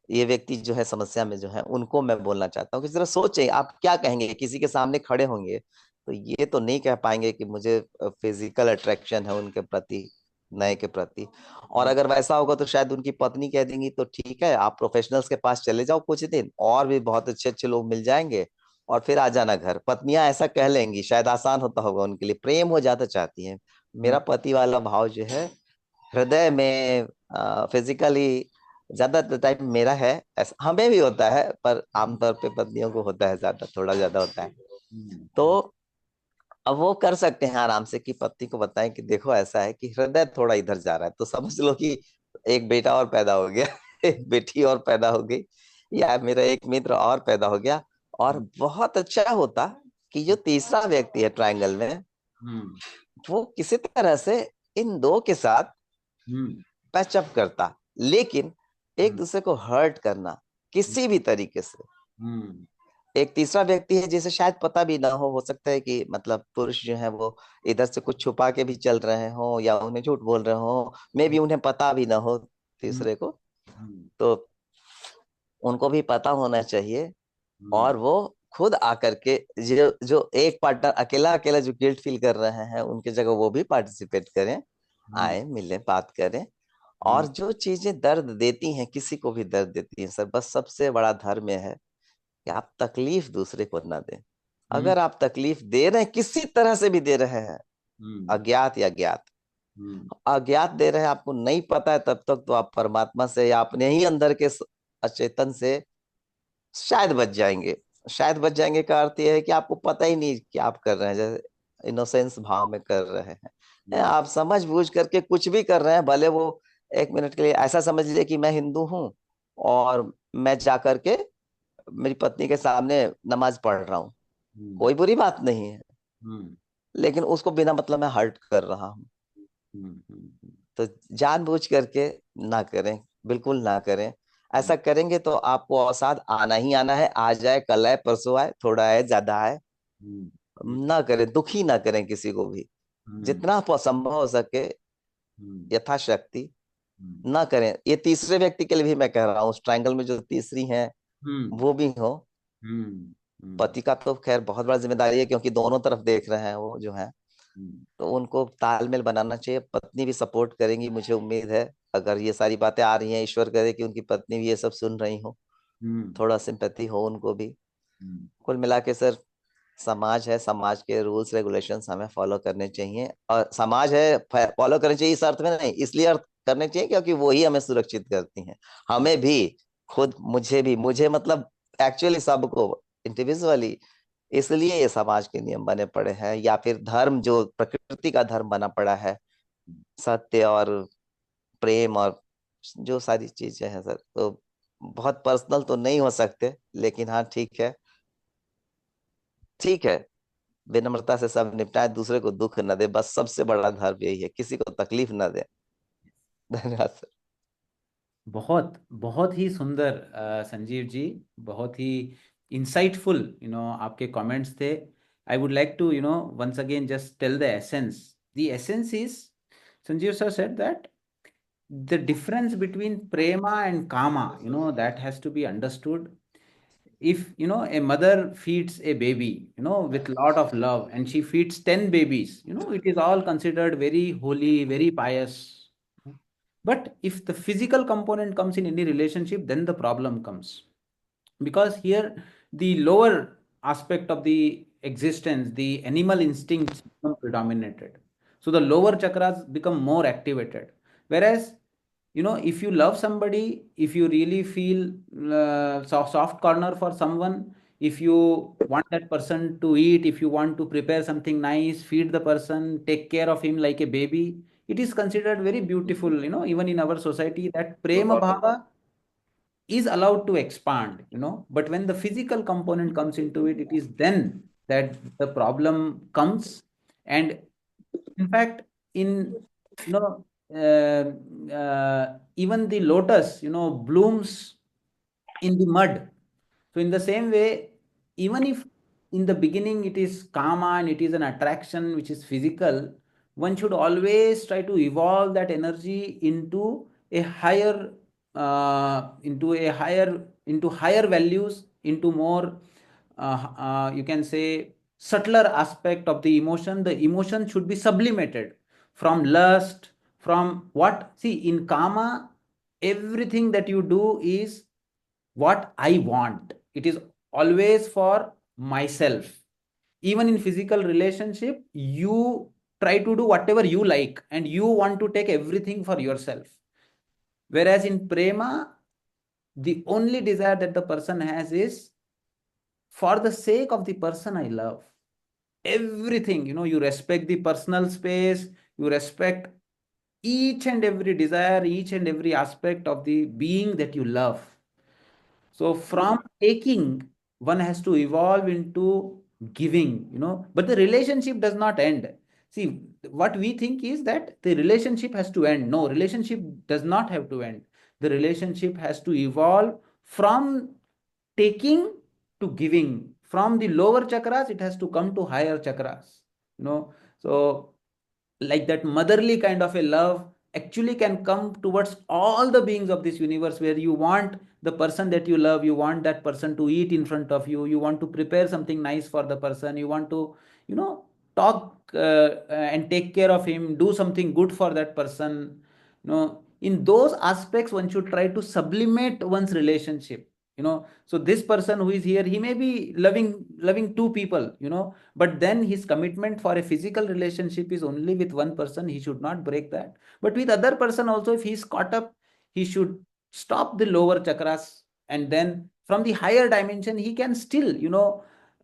ये व्यक्ति जो है समस्या में जो है, उनको मैं बोलना चाहता हूँ कि जरा सोचे आप क्या कहेंगे। किसी के सामने खड़े होंगे तो ये तो नहीं कह पाएंगे कि मुझे फिजिकल अट्रैक्शन है उनके प्रति, नए के प्रति। और अगर वैसा होगा तो शायद उनकी पत्नी कह देंगी तो ठीक है, आप प्रोफेशनल्स के पास चले जाओ कुछ दिन, और भी बहुत अच्छे अच्छे लोग मिल जाएंगे, और फिर आ जाना घर। पत्नियां ऐसा कह लेंगी, शायद आसान होता होगा उनके लिए, प्रेम हो जाता चाहती हैं। मेरा पति वाला भाव जो है हृदय में, फिजिकली ज्यादा टाइम मेरा है। ऐसा हमें भी होता है, पर आमतौर पे पत्नियों को होता है, ज्यादा, थोड़ा ज्यादा होता है। तो अब वो कर सकते हैं आराम से कि पत्नी को बताएं कि देखो ऐसा है कि हृदय थोड़ा इधर जा रहा है, तो समझ लो कि एक बेटा और पैदा हो गया, एक बेटी और पैदा हो गई, या मेरा एक मित्र और पैदा हो गया। और बहुत अच्छा होता कि जो तीसरा व्यक्ति है ट्रायंगल में, वो किसी तरह से इन दो के साथ पैचअप करता, लेकिन एक दूसरे को हर्ट करना किसी भी तरीके से। एक तीसरा व्यक्ति है जिसे शायद पता भी ना हो सकता है कि मतलब पुरुष जो है वो इधर से कुछ छुपा के भी चल रहे हो, या उन्हें झूठ बोल रहे हो, मे भी उन्हें पता भी ना हो तीसरे को, तो उनको भी पता होना चाहिए। और वो खुद आकर के, जो जो एक पार्टनर अकेला अकेला जो गिल्ट फील कर रहे हैं, उनकी जगह वो भी पार्टिसिपेट करें, आए मिले बात करें। और जो चीजें दर्द देती हैं, किसी को भी दर्द देती हैं सर, बस सबसे बड़ा धर्म है कि आप तकलीफ दूसरे को ना दें। अगर आप तकलीफ दे रहे हैं, किसी तरह से भी दे रहे हैं, अज्ञात या ज्ञात, अज्ञात दे रहे हैं, आपको नहीं पता है, तब तक तो आप परमात्मा से या अपने ही अंदर के अचेतन से शायद बच जाएंगे। शायद बच जाएंगे का अर्थ यह है कि आपको पता ही नहीं कि आप कर रहे हैं, जैसे इनोसेंस भाव में कर रहे हैं। आप समझ बूझ करके कुछ भी कर रहे हैं, भले वो एक मिनट के लिए ऐसा समझ लीजिए कि मैं हिंदू हूँ और मैं जा करके मेरी पत्नी के सामने नमाज पढ़ रहा हूँ, कोई बुरी बात नहीं है, लेकिन उसको बिना मतलब मैं हर्ट कर रहा हूँ। तो जानबूझ करके ना करें, बिल्कुल ना करें। ऐसा करेंगे तो आपको अवसाद आना ही आना है, आ जाए, कल आए, परसों आए, थोड़ा आए, ज्यादा आए, ना करें, दुखी ना करें किसी को भी। जितना संभव हो सके यथाशक्ति ना करें। ये तीसरे व्यक्ति के लिए भी मैं कह रहा हूँ, उस ट्रायंगल में जो तीसरी है वो भी हो। पति का तो खैर बहुत बड़ा जिम्मेदारी है, क्योंकि दोनों तरफ देख रहे हैं वो जो है, तो उनको तालमेल बनाना चाहिए। पत्नी भी सपोर्ट करेंगी, मुझे उम्मीद है। अगर ये सारी बातें आ रही हैं, ईश्वर करे कि उनकी पत्नी भी ये सब सुन रही हो, थोड़ा सिंपैथी हो उनको भी। कुल मिला के सर, समाज है, समाज के रूल्स रेगुलेशंस हमें फॉलो करने चाहिए। और समाज है, फॉलो करने चाहिए इस अर्थ में नहीं, इसलिए अर्थ करने चाहिए क्योंकि वो ही हमें सुरक्षित करती हैं। हमें भी, खुद मुझे भी, मुझे मतलब एक्चुअली सबको इंडिविजुअली, इसलिए ये समाज के नियम बने पड़े हैं, या फिर धर्म जो प्रकृति का धर्म बना पड़ा है, सत्य और प्रेम और जो सारी चीजें हैं सर। तो बहुत पर्सनल तो नहीं हो सकते, लेकिन हाँ ठीक है, ठीक है, विनम्रता से सब निपटाए, दूसरे को दुख न दे, बस सबसे बड़ा धर्म यही है, किसी को तकलीफ न दे। धन्यवाद सर। बहुत बहुत ही सुंदर संजीव जी, बहुत ही इंसाइटफुल आपके कमेंट्स थे। I would like to once again just tell the essence. The essence is, Sanjeev sir said that the difference between prema and kama, that has to be understood. If a mother feeds a baby with lot of love, and she feeds 10 babies, it is all considered very holy, very pious. But if the physical component comes in any relationship, then the problem comes. Because here, the lower aspect of the existence, the animal instincts become predominated. So the lower chakras become more activated. Whereas, if you love somebody, if you really feel soft corner for someone, if you want that person to eat, if you want to prepare something nice, feed the person, take care of him like a baby, it is considered very beautiful, even in our society, that prema bhava is allowed to expand, but when the physical component comes into it, it is then that the problem comes. And in fact, in you know even the lotus blooms in the mud. So in the same way, even if in the beginning it is kama and it is an attraction which is physical, one should always try to evolve that energy a higher into higher values, into more you can say subtler aspect of the emotion. The emotion should be sublimated from lust, from what, see, in kama, everything that you do is what I want. It is always for myself. Even in physical relationship, you try to do whatever you like and you want to take everything for yourself. Whereas in prema, the only desire that the person has is for the sake of the person I love. Everything, you respect the personal space, you respect each and every desire, each and every aspect of the being that you love. So from taking, one has to evolve into giving, but the relationship does not end. See, what we think is that the relationship has to end. No, relationship does not have to end. The relationship has to evolve from taking to giving. From the lower chakras, it has to come to higher chakras. So like that motherly kind of a love actually can come towards all the beings of this universe, where you want the person that you love, you want that person to eat in front of you, you want to prepare something nice for the person, you want to talk and take care of him, do something good for that person. In those aspects, one should try to sublimate one's relationship. So this person who is here, he may be loving two people, but then his commitment for a physical relationship is only with one person. He should not break that. But with other person also, if he is caught up, he should stop the lower chakras, and then from the higher dimension he can still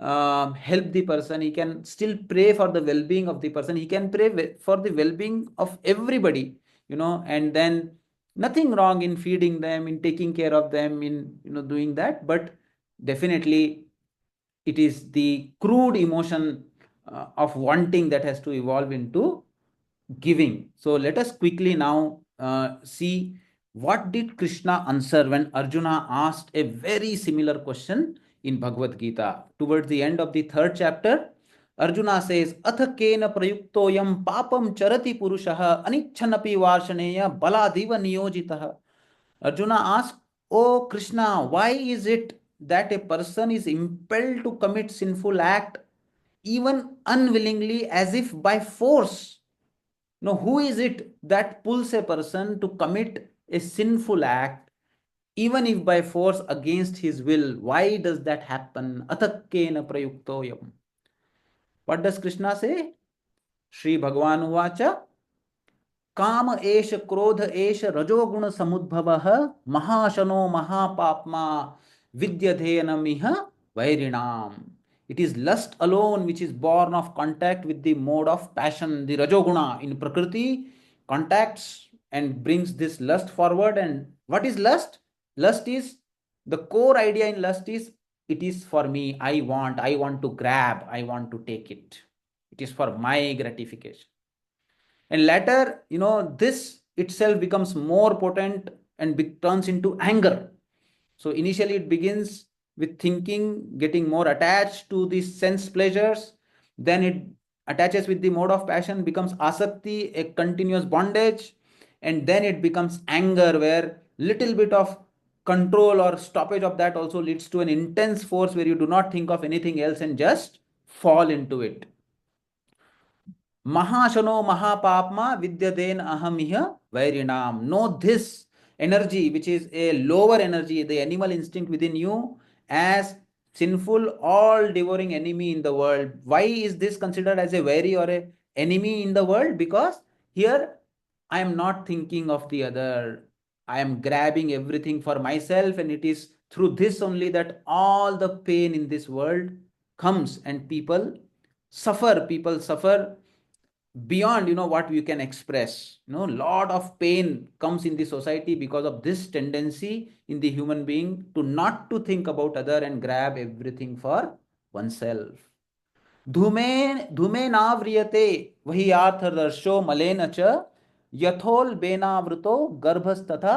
help the person. He can still pray for the well-being of the person. He can pray for the well-being of everybody, and then nothing wrong in feeding them, in taking care of them, in doing that. But definitely it is the crude emotion of wanting that has to evolve into giving. So let us quickly now see what did Krishna answer when Arjuna asked a very similar question in Bhagavad Gita. Towards the end of the third chapter, Arjuna says, Atha kena prayuktoyam papam charati purushaha anichchanapi varshaneya baladiva niyojitaha. Arjuna asked, Oh Krishna, why is it that a person is impelled to commit sinful act even unwillingly, as if by force? Now, who is it that pulls a person to commit a sinful act, even if by force against his will? Why does that happen? Atakkena prayuktoyam. What does Krishna say? Shri Bhagavan Uvacha, काम एष क्रोध एष रजोगुण समुद्भव महाशनो महापाप्मा विद्यधेयनमिह वैरिणाम. It is lust alone which is born of contact with the mode of passion, the rajoguna in Prakriti contacts and brings this lust forward. And what is lust? Lust is, the core idea in lust is it is for me, I want to grab, I want to take it, it is for my gratification. And later, this itself becomes more potent and turns into anger. So initially it begins with thinking, getting more attached to these sense pleasures. Then it attaches with the mode of passion, becomes asakti, a continuous bondage. And then it becomes anger, where little bit of control or stoppage of that also leads to an intense force where you do not think of anything else and just fall into it. Mahashano Mahapapma Vidyaden Ahamiha Vairinam. Know this energy, which is a lower energy, the animal instinct within you, as sinful, all devouring enemy in the world. Why is this considered as a vairi or a enemy in the world? Because here I am not thinking of the other. I am grabbing everything for myself, and it is through this only that all the pain in this world comes, and people suffer beyond what we can express. Lot of pain comes in the society because of this tendency in the human being to not to think about other and grab everything for oneself. धूमे धूमे नाव्रियते वही आर्धदर्शो मलेन च यथोल बेनावृतो गर्भस्तथा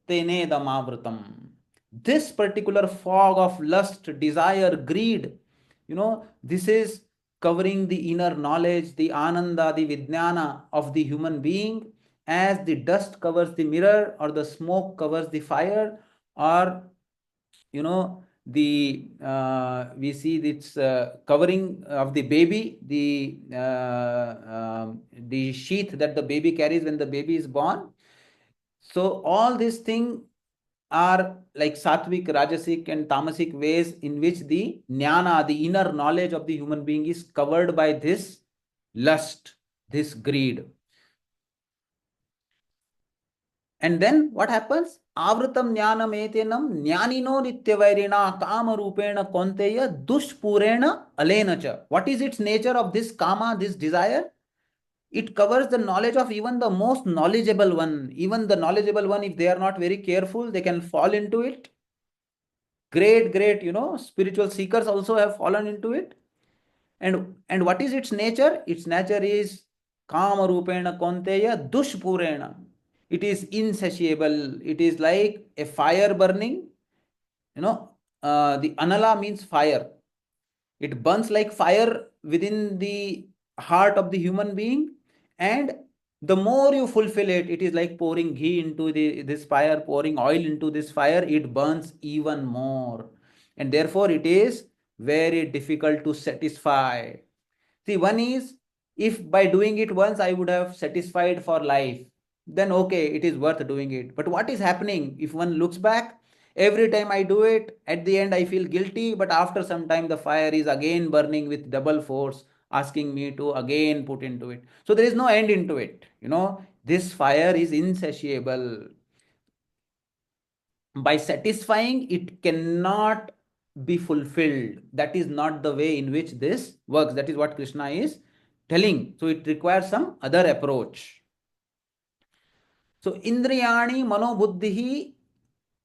तेनेदमावृतम. This particular fog of lust, desire, greed, this is covering the inner knowledge, the ananda, the vijnana of the human being, as the dust covers the mirror or the smoke covers the fire, or the we see this covering of the baby, the sheath that the baby carries when the baby is born. So all these things are like sattvic, rajasic and tamasic ways in which the jnana, the inner knowledge of the human being, is covered by this lust, this greed. And then what happens? Avritam jnanam etenam jnanino nityavairina kama rupena konteya dushpurena alena cha. What is its nature of this kama, this desire? It covers the knowledge of even the most knowledgeable one. Even the knowledgeable one, if they are not very careful, they can fall into it. Great, spiritual seekers also have fallen into it. And what is its nature? Its nature is kama rupena konteya dushpurena. It is insatiable. It is like a fire burning. The anala means fire. It burns like fire within the heart of the human being, and the more you fulfill it, it is like pouring ghee into this fire, pouring oil into this fire, it burns even more. And therefore it is very difficult to satisfy. See, one is, if by doing it once I would have satisfied for life, then okay, it is worth doing it. But what is happening if one looks back? Every time I do it, at the end I feel guilty, but after some time the fire is again burning with double force, asking me to again put into it. So there is no end into it. This fire is insatiable. By satisfying, it cannot be fulfilled. That is not the way in which this works. That is what Krishna is telling. So it requires some other approach. So Indriyani Manobuddhihi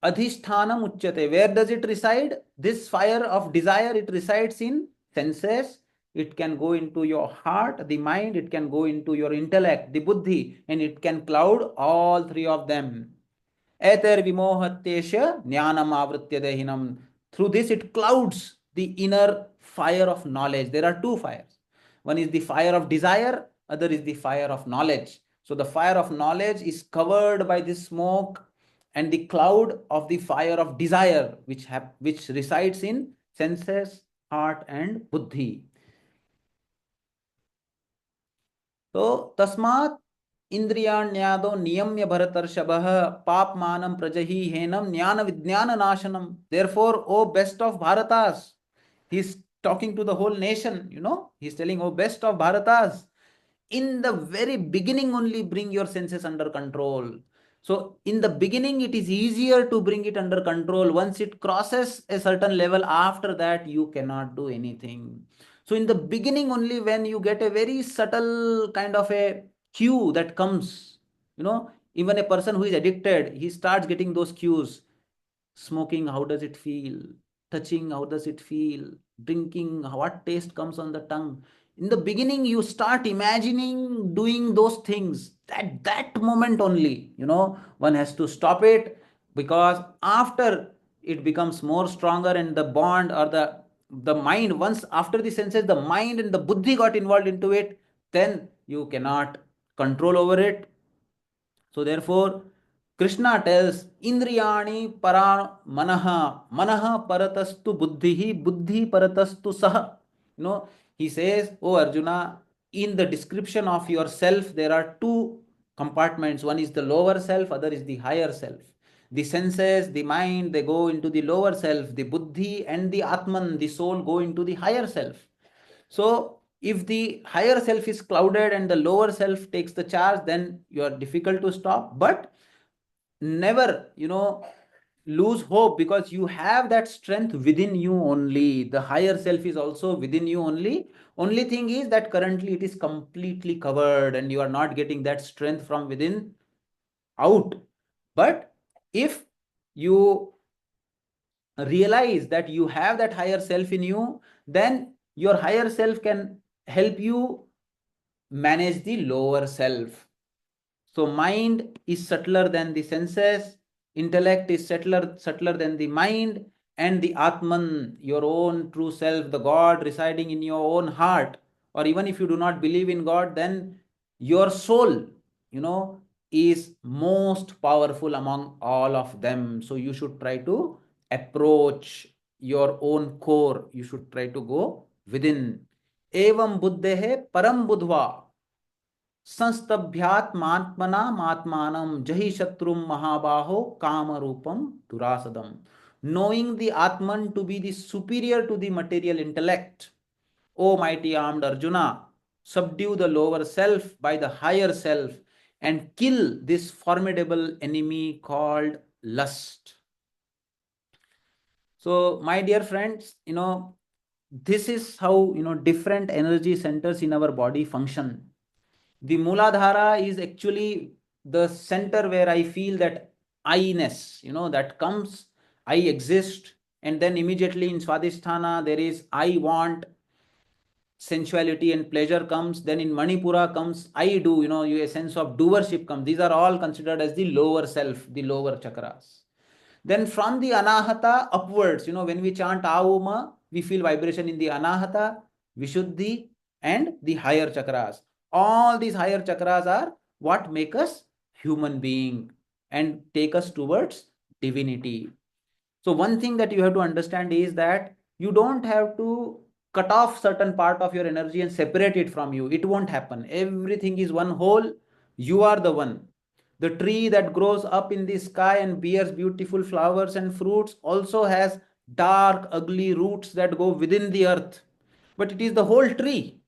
Adhisthanam Uchyate. Where does it reside? This fire of desire, it resides in senses. It can go into your heart, the mind, it can go into your intellect, the buddhi, and it can cloud all three of them. Ether vimohatyesha jnanam avritya dehinam. Through this, it clouds the inner fire of knowledge. There are two fires. One is the fire of desire, other is the fire of knowledge. So the fire of knowledge is covered by this smoke and the cloud of the fire of desire, which resides in senses, heart, and buddhi. So tasmat इंद्रियाण्यादो नियम्य भरतर्षभः पापमानं प्रजहि हेनम ज्ञान विज्ञान नाशनम. Therefore, O best of Bharatas, he's talking to the whole nation, he's telling, O best of Bharatas, in the very beginning only bring your senses under control. So in the beginning, it is easier to bring it under control. Once it crosses a certain level, after that, you cannot do anything. So in the beginning only, when you get a very subtle kind of a cue that comes, even a person who is addicted, he starts getting those cues. Smoking, how does it feel? touching, how does it feel? Drinking, what taste comes on the tongue? In the beginning, you start imagining doing those things. At that moment only, one has to stop it, because after it becomes more stronger, and the bond, or the mind, once after the senses, the mind and the buddhi got involved into it, then you cannot control over it. So therefore, Krishna tells, Indriyani para manaha, manaha paratastu buddhihi, buddhi paratastu saha. He says, Oh Arjuna, in the description of yourself, there are two compartments. One is the lower self, other is the higher self. The senses, the mind, they go into the lower self. The buddhi and the atman, the soul, go into the higher self. So, if the higher self is clouded and the lower self takes the charge, then you are difficult to stop. But never, lose hope, because you have that strength within you only. The higher self is also within you only. Only thing is that currently it is completely covered and you are not getting that strength from within out. But if you realize that you have that higher self in you, then your higher self can help you manage the lower self. So mind is subtler than the senses, intellect is subtler than the mind, and the Atman, your own true self, the God residing in your own heart, or even if you do not believe in God, then your soul, is most powerful among all of them. So you should try to approach your own core. You should try to go within. Evam buddhehe param budhva संस्तभ्यात्मात्मना मात्मानम जहि शत्रुम महाबाहो काम रूपम दुरासदम. Knowing the Atman to be the superior to the material intellect, O mighty armed Arjuna, subdue the lower self by the higher self and kill this formidable enemy called lust. So, my dear friends, this is how, different energy centers in our body function. The Muladhara is actually the center where I feel that I-ness, that comes, I exist, and then immediately in Swadhisthana there is I want, sensuality and pleasure comes. Then in Manipura comes I do, a sense of doership comes. These are all considered as the lower self, the lower chakras. Then from the Anahata upwards, when we chant Auma, we feel vibration in the Anahata, Vishuddhi, and the higher chakras. All these higher chakras are what make us human being and take us towards divinity. So one thing that you have to understand is that you don't have to cut off certain part of your energy and separate it from you. It won't happen. Everything is one whole. You are the one. The tree that grows up in the sky and bears beautiful flowers and fruits also has dark, ugly roots that go within the earth. But it is the whole tree.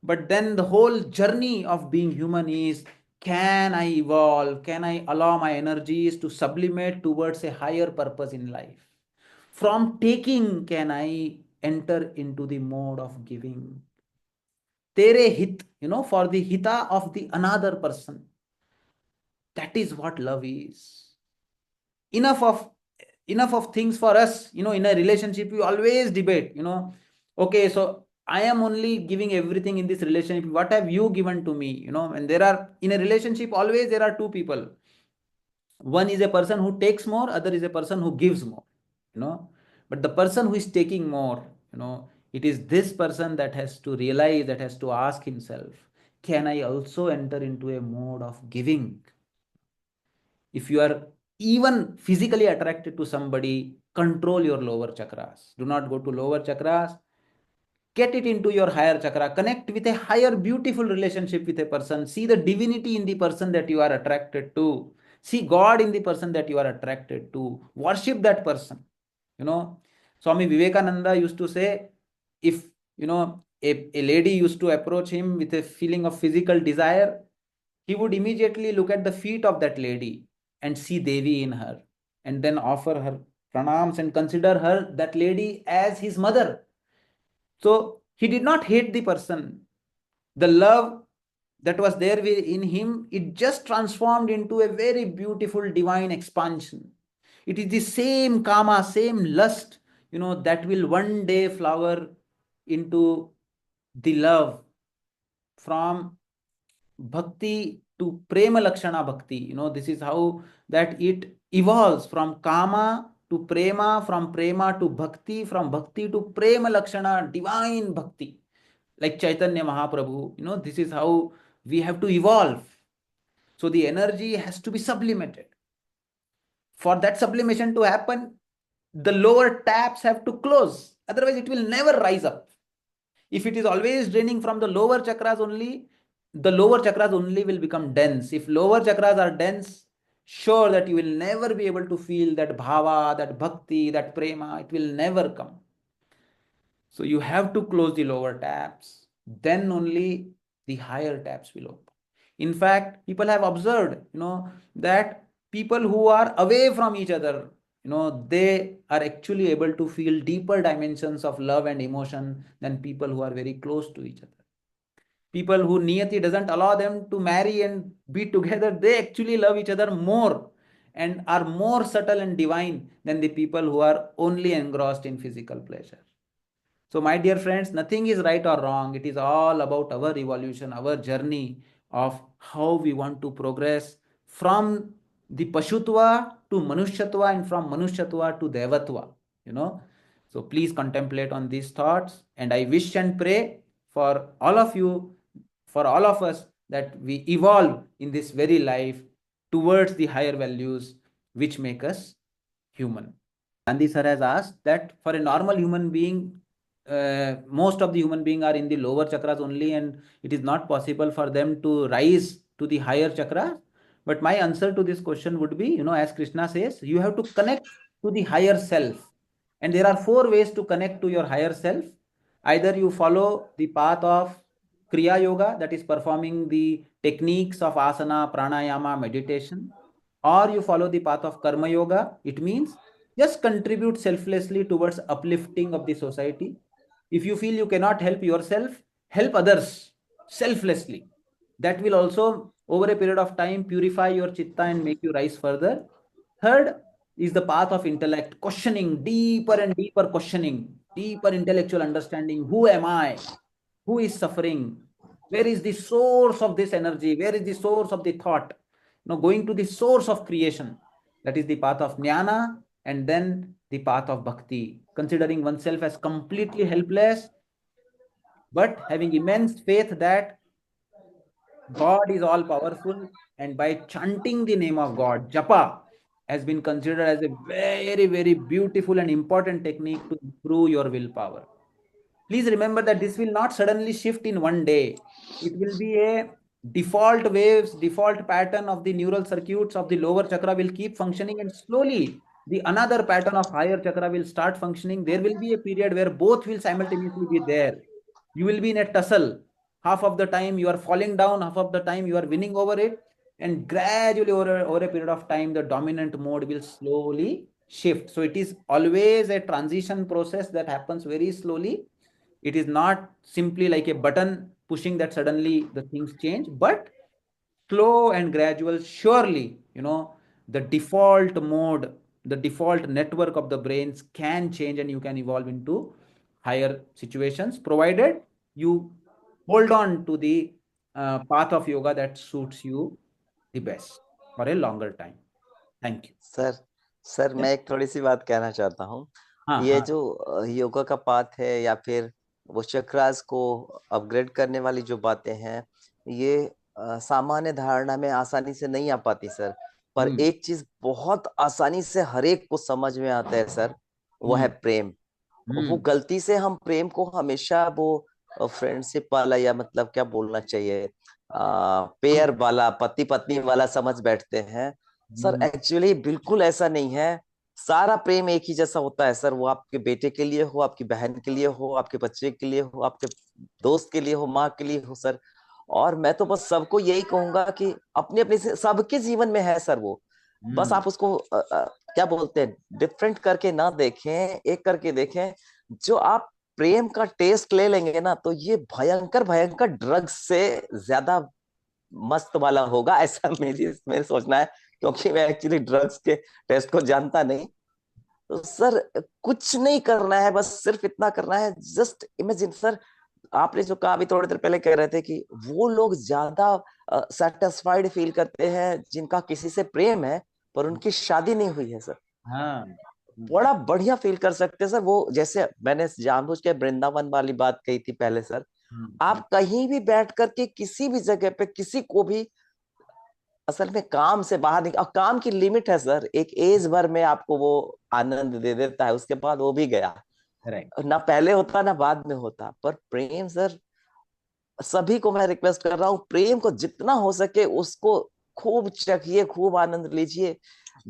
But then the whole journey of being human is, can I evolve? Can I allow my energies to sublimate towards a higher purpose in life? From taking, can I enter into the mode of giving? Tere hit, for the hita of the another person. That is what love is. Enough of things for us. In a relationship, we always debate, okay, so I am only giving everything in this relationship. What have you given to me? And there are, in a relationship, always there are two people. One is a person who takes more, other is a person who gives more. But the person who is taking more, it is this person that has to realize, that has to ask himself, can I also enter into a mode of giving? If you are even physically attracted to somebody, control your lower chakras. Do not go to lower chakras. Get it into your higher chakra. Connect with a higher, beautiful relationship with a person. See the divinity in the person that you are attracted to. See God in the person that you are attracted to. Worship that person. Swami Vivekananda used to say, if, a lady used to approach him with a feeling of physical desire, he would immediately look at the feet of that lady and see Devi in her, and then offer her pranams and consider her, that lady, as his mother. So he did not hate the person. The love that was there in him, it just transformed into a very beautiful divine expansion. It is the same kama, same lust, that will one day flower into the love, from bhakti to prema lakshana bhakti. This is how that it evolves from kama to prema, from prema to bhakti, from bhakti to prema lakshana divine bhakti, like Chaitanya Mahaprabhu. This is how we have to evolve. So the energy has to be sublimated. For that sublimation to happen, the lower taps have to close. Otherwise, it will never rise up. If it is always draining from the lower chakras only, the lower chakras only will become dense. If lower chakras are dense, sure that you will never be able to feel that bhava, that bhakti, that prema. It will never come. So you have to close the lower taps. Then only the higher taps will open. In fact, people have observed, that people who are away from each other, they are actually able to feel deeper dimensions of love and emotion than people who are very close to each other. People who niyati doesn't allow them to marry and be together, they actually love each other more and are more subtle and divine than the people who are only engrossed in physical pleasure. So, my dear friends, nothing is right or wrong. It is all about our evolution, our journey of how we want to progress from the Pashutva to Manushyatva, and from Manushyatva to Devatva. You know. So please contemplate on these thoughts, and I wish and pray for all of you, for all of us, that we evolve in this very life towards the higher values which make us human. Gandhi sir has asked that for a normal human being, most of the human beings are in the lower chakras only, and it is not possible for them to rise to the higher chakras. But my answer to this question would be, as Krishna says, you have to connect to the higher self. And there are 4 ways to connect to your higher self. Either you follow the path of Kriya Yoga, that is performing the techniques of asana, pranayama, meditation, or you follow the path of Karma Yoga. It means just contribute selflessly towards uplifting of the society. If you feel you cannot help yourself, help others selflessly. That will also, over a period of time, purify your chitta and make you rise further. Third is the path of intellect, questioning, deeper and deeper questioning, deeper intellectual understanding. Who am I? Who is suffering? Where is the source of this energy? Where is the source of the thought? Going to the source of creation. That is the path of jnana, and then the path of bhakti, considering oneself as completely helpless, but having immense faith that God is all powerful, and by chanting the name of God, japa has been considered as a very, very beautiful and important technique to improve your willpower. Please remember that this will not suddenly shift in one day. It will be a default waves, default pattern of the neural circuits of the lower chakra will keep functioning, and slowly the another pattern of higher chakra will start functioning. There will be a period where both will simultaneously be there. You will be in a tussle. Half of the time you are falling down, half of the time you are winning over it. And gradually over a period of time, the dominant mode will slowly shift. So it is always a transition process that happens very slowly. It is not simply like a button pushing that suddenly the things change, but slow and gradual. Surely, the default mode, the default network of the brains can change, and you can evolve into higher situations, provided you hold on to the path of yoga that suits you the best for a longer time. Thank you. Sir Yes. मैं एक थोड़ी सी बात कहना चाहता हूँ। हाँ, ये हाँ। जो योगा का पाथ है या फिर वो चक्रास को अपग्रेड करने वाली जो बातें हैं, ये सामान्य धारणा में आसानी से नहीं आ पाती सर। पर एक चीज बहुत आसानी से हर एक को समझ में आता है सर, वो है प्रेम। वो गलती से हम प्रेम को हमेशा वो फ्रेंडशिप वाला, या मतलब क्या बोलना चाहिए, पेयर वाला, पति पत्नी वाला समझ बैठते हैं सर। एक्चुअली बिल्कुल ऐसा नहीं है। सारा प्रेम एक ही जैसा होता है सर। वो आपके बेटे के लिए हो, आपकी बहन के लिए हो, आपके बच्चे के लिए हो, आपके दोस्त के लिए हो, माँ के लिए हो सर। और मैं तो बस सबको यही कहूंगा कि अपने अपने सबके जीवन में है सर वो। बस आप उसको क्या बोलते हैं, डिफरेंट करके ना देखें, एक करके देखें। जो आप प्रेम का टेस्ट ले लेंगे ना, तो ये भयंकर भयंकर ड्रग्स से ज्यादा मस्त वाला होगा, ऐसा मेरे सोचना है। क्योंकि मैं एक्चुअली ड्रग्स के टेस्ट को जानता नहीं, तो सर कुछ नहीं करना है, बस सिर्फ इतना करना है, जस्ट इमेजिन सर, आपने जो कहा अभी थोड़ी देर पहले कह रहे थे कि वो लोग ज्यादा सेटिस्फाइड फील करते हैं जिनका किसी से प्रेम है पर उनकी शादी नहीं हुई है सर। हाँ। बड़ा बढ़िया फील कर सकते हैं सर वो। जैसे मैंने जानबूझ के वृंदावन वाली बात कही थी पहले सर, आप कहीं भी बैठ करके किसी भी जगह पे किसी को भी असल में काम से बाहर निकल, और काम की लिमिट है सर, एक एज भर में आपको वो आनंद दे देता है, उसके बाद वो भी गया। राइट। ना पहले होता ना बाद में होता। पर प्रेम सर, सभी को मैं रिक्वेस्ट कर रहा हूँ, प्रेम को जितना हो सके उसको खूब चखिए, खूब आनंद लीजिए।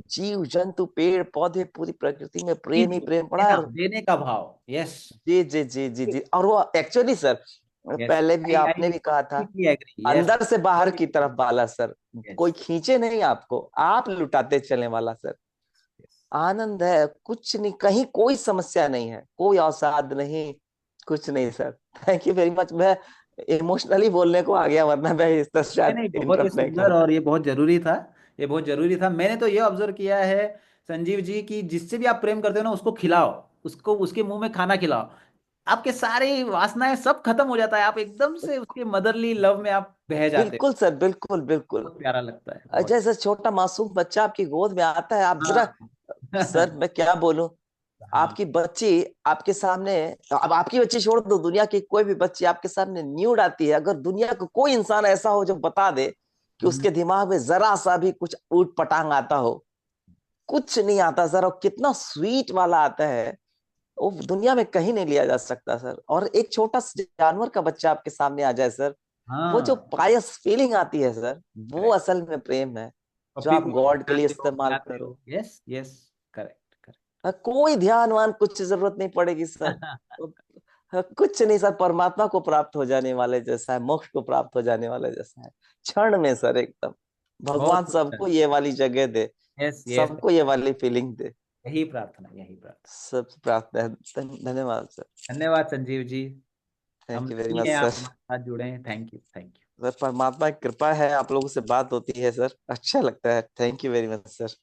जीव जंतु पेड़ पौधे पूरी प्रकृति में प्रेम ही प्रेम पड़ा है। और देने का भाव। यस। जी जी जी जी जी, और वो एक्चुअली सर, यस, पहले भी आई आपने आई भी कहा था, कंप्लीटली एग्री। यस। अंदर से बाहर की तरफ वाला सर, कोई यस। खींचे नहीं आपको, आप लुटाते चले वाला सर। आनंद है, कुछ नहीं, कहीं कोई समस्या नहीं है, कोई अवसाद नहीं, कुछ नहीं sir. Thank you very much. मैं इमोशनली बोलने को आ गया, वरना मैं इस तरह नहीं शायद नहीं, बहुत ही इंटरप्ट नहीं सुंदर, करता। और ये बहुत जरूरी था। ये बहुत जरूरी था। मैंने तो ये ऑब्जर्व किया है संजीव जी कि जिससे भी आप प्रेम करते हो ना, उसको खिलाओ, उसको उसके मुंह में खाना खिलाओ, आपके सारे वासनाएं सब खत्म हो जाता है, आप एकदम से उसके मदरली लव में आप बह जाते हो। बिल्कुल सर, बिल्कुल बिल्कुल। बहुत प्यारा लगता है, बहुत। जैसे छोटा मासूम बच्चा आपकी गोद में आता है, आप जरा, हाँ। सर मैं क्या बोलूं, हाँ। आपकी बच्ची आपके सामने, अब आपकी बच्ची छोड़ दो, दुनिया की कोई भी बच्ची आपके सामने न्यूड आती है, अगर दुनिया का कोई इंसान ऐसा हो जो बता दे कि हम्म। उसके दिमाग में जरा सा भी कुछ ऊट पटांग आता हो, कुछ नहीं आता सर, और कितना स्वीट वाला आता है, वो दुनिया में कहीं नहीं लिया जा सकता सर। और एक छोटा सा जानवर का बच्चा आपके सामने आ जाए सर, वो जो हाँ। पायस फीलिंग आती है सर, वो करेक्ट। असल में प्रेम है, जो पप्पी आप को गॉड के लिए खिलाते हो, इस्तेमाल खिलाते करो। हो। Yes yes. Correct correct. कोई ध्यान वान कुछ जरूरत नहीं पड़ेगी सर। कुछ नहीं सर, परमात्मा को प्राप्त हो जाने वाले जैसा है, मोक्ष को प्राप्त हो जाने वाले जैसा है, क्षण में सर एकदम। बहुत भगवान सुंदर। सबको ये वाली जगह दे, यस यस। सबको ये वाली फीलिंग दे। यही प्रार्थना, यही प्रार्थना। सब प्रार्थना है। धन्यवाद सर। धन्यवाद संजीव जी। हम thank you very lucky much हैं आप सर। हमारे साथ जुड़े हैं। Thank you, thank you. Sir परमात्मा की कृपा है, आप लोगों से बात होती है सर, अच्छा लगता है। Thank you very much sir.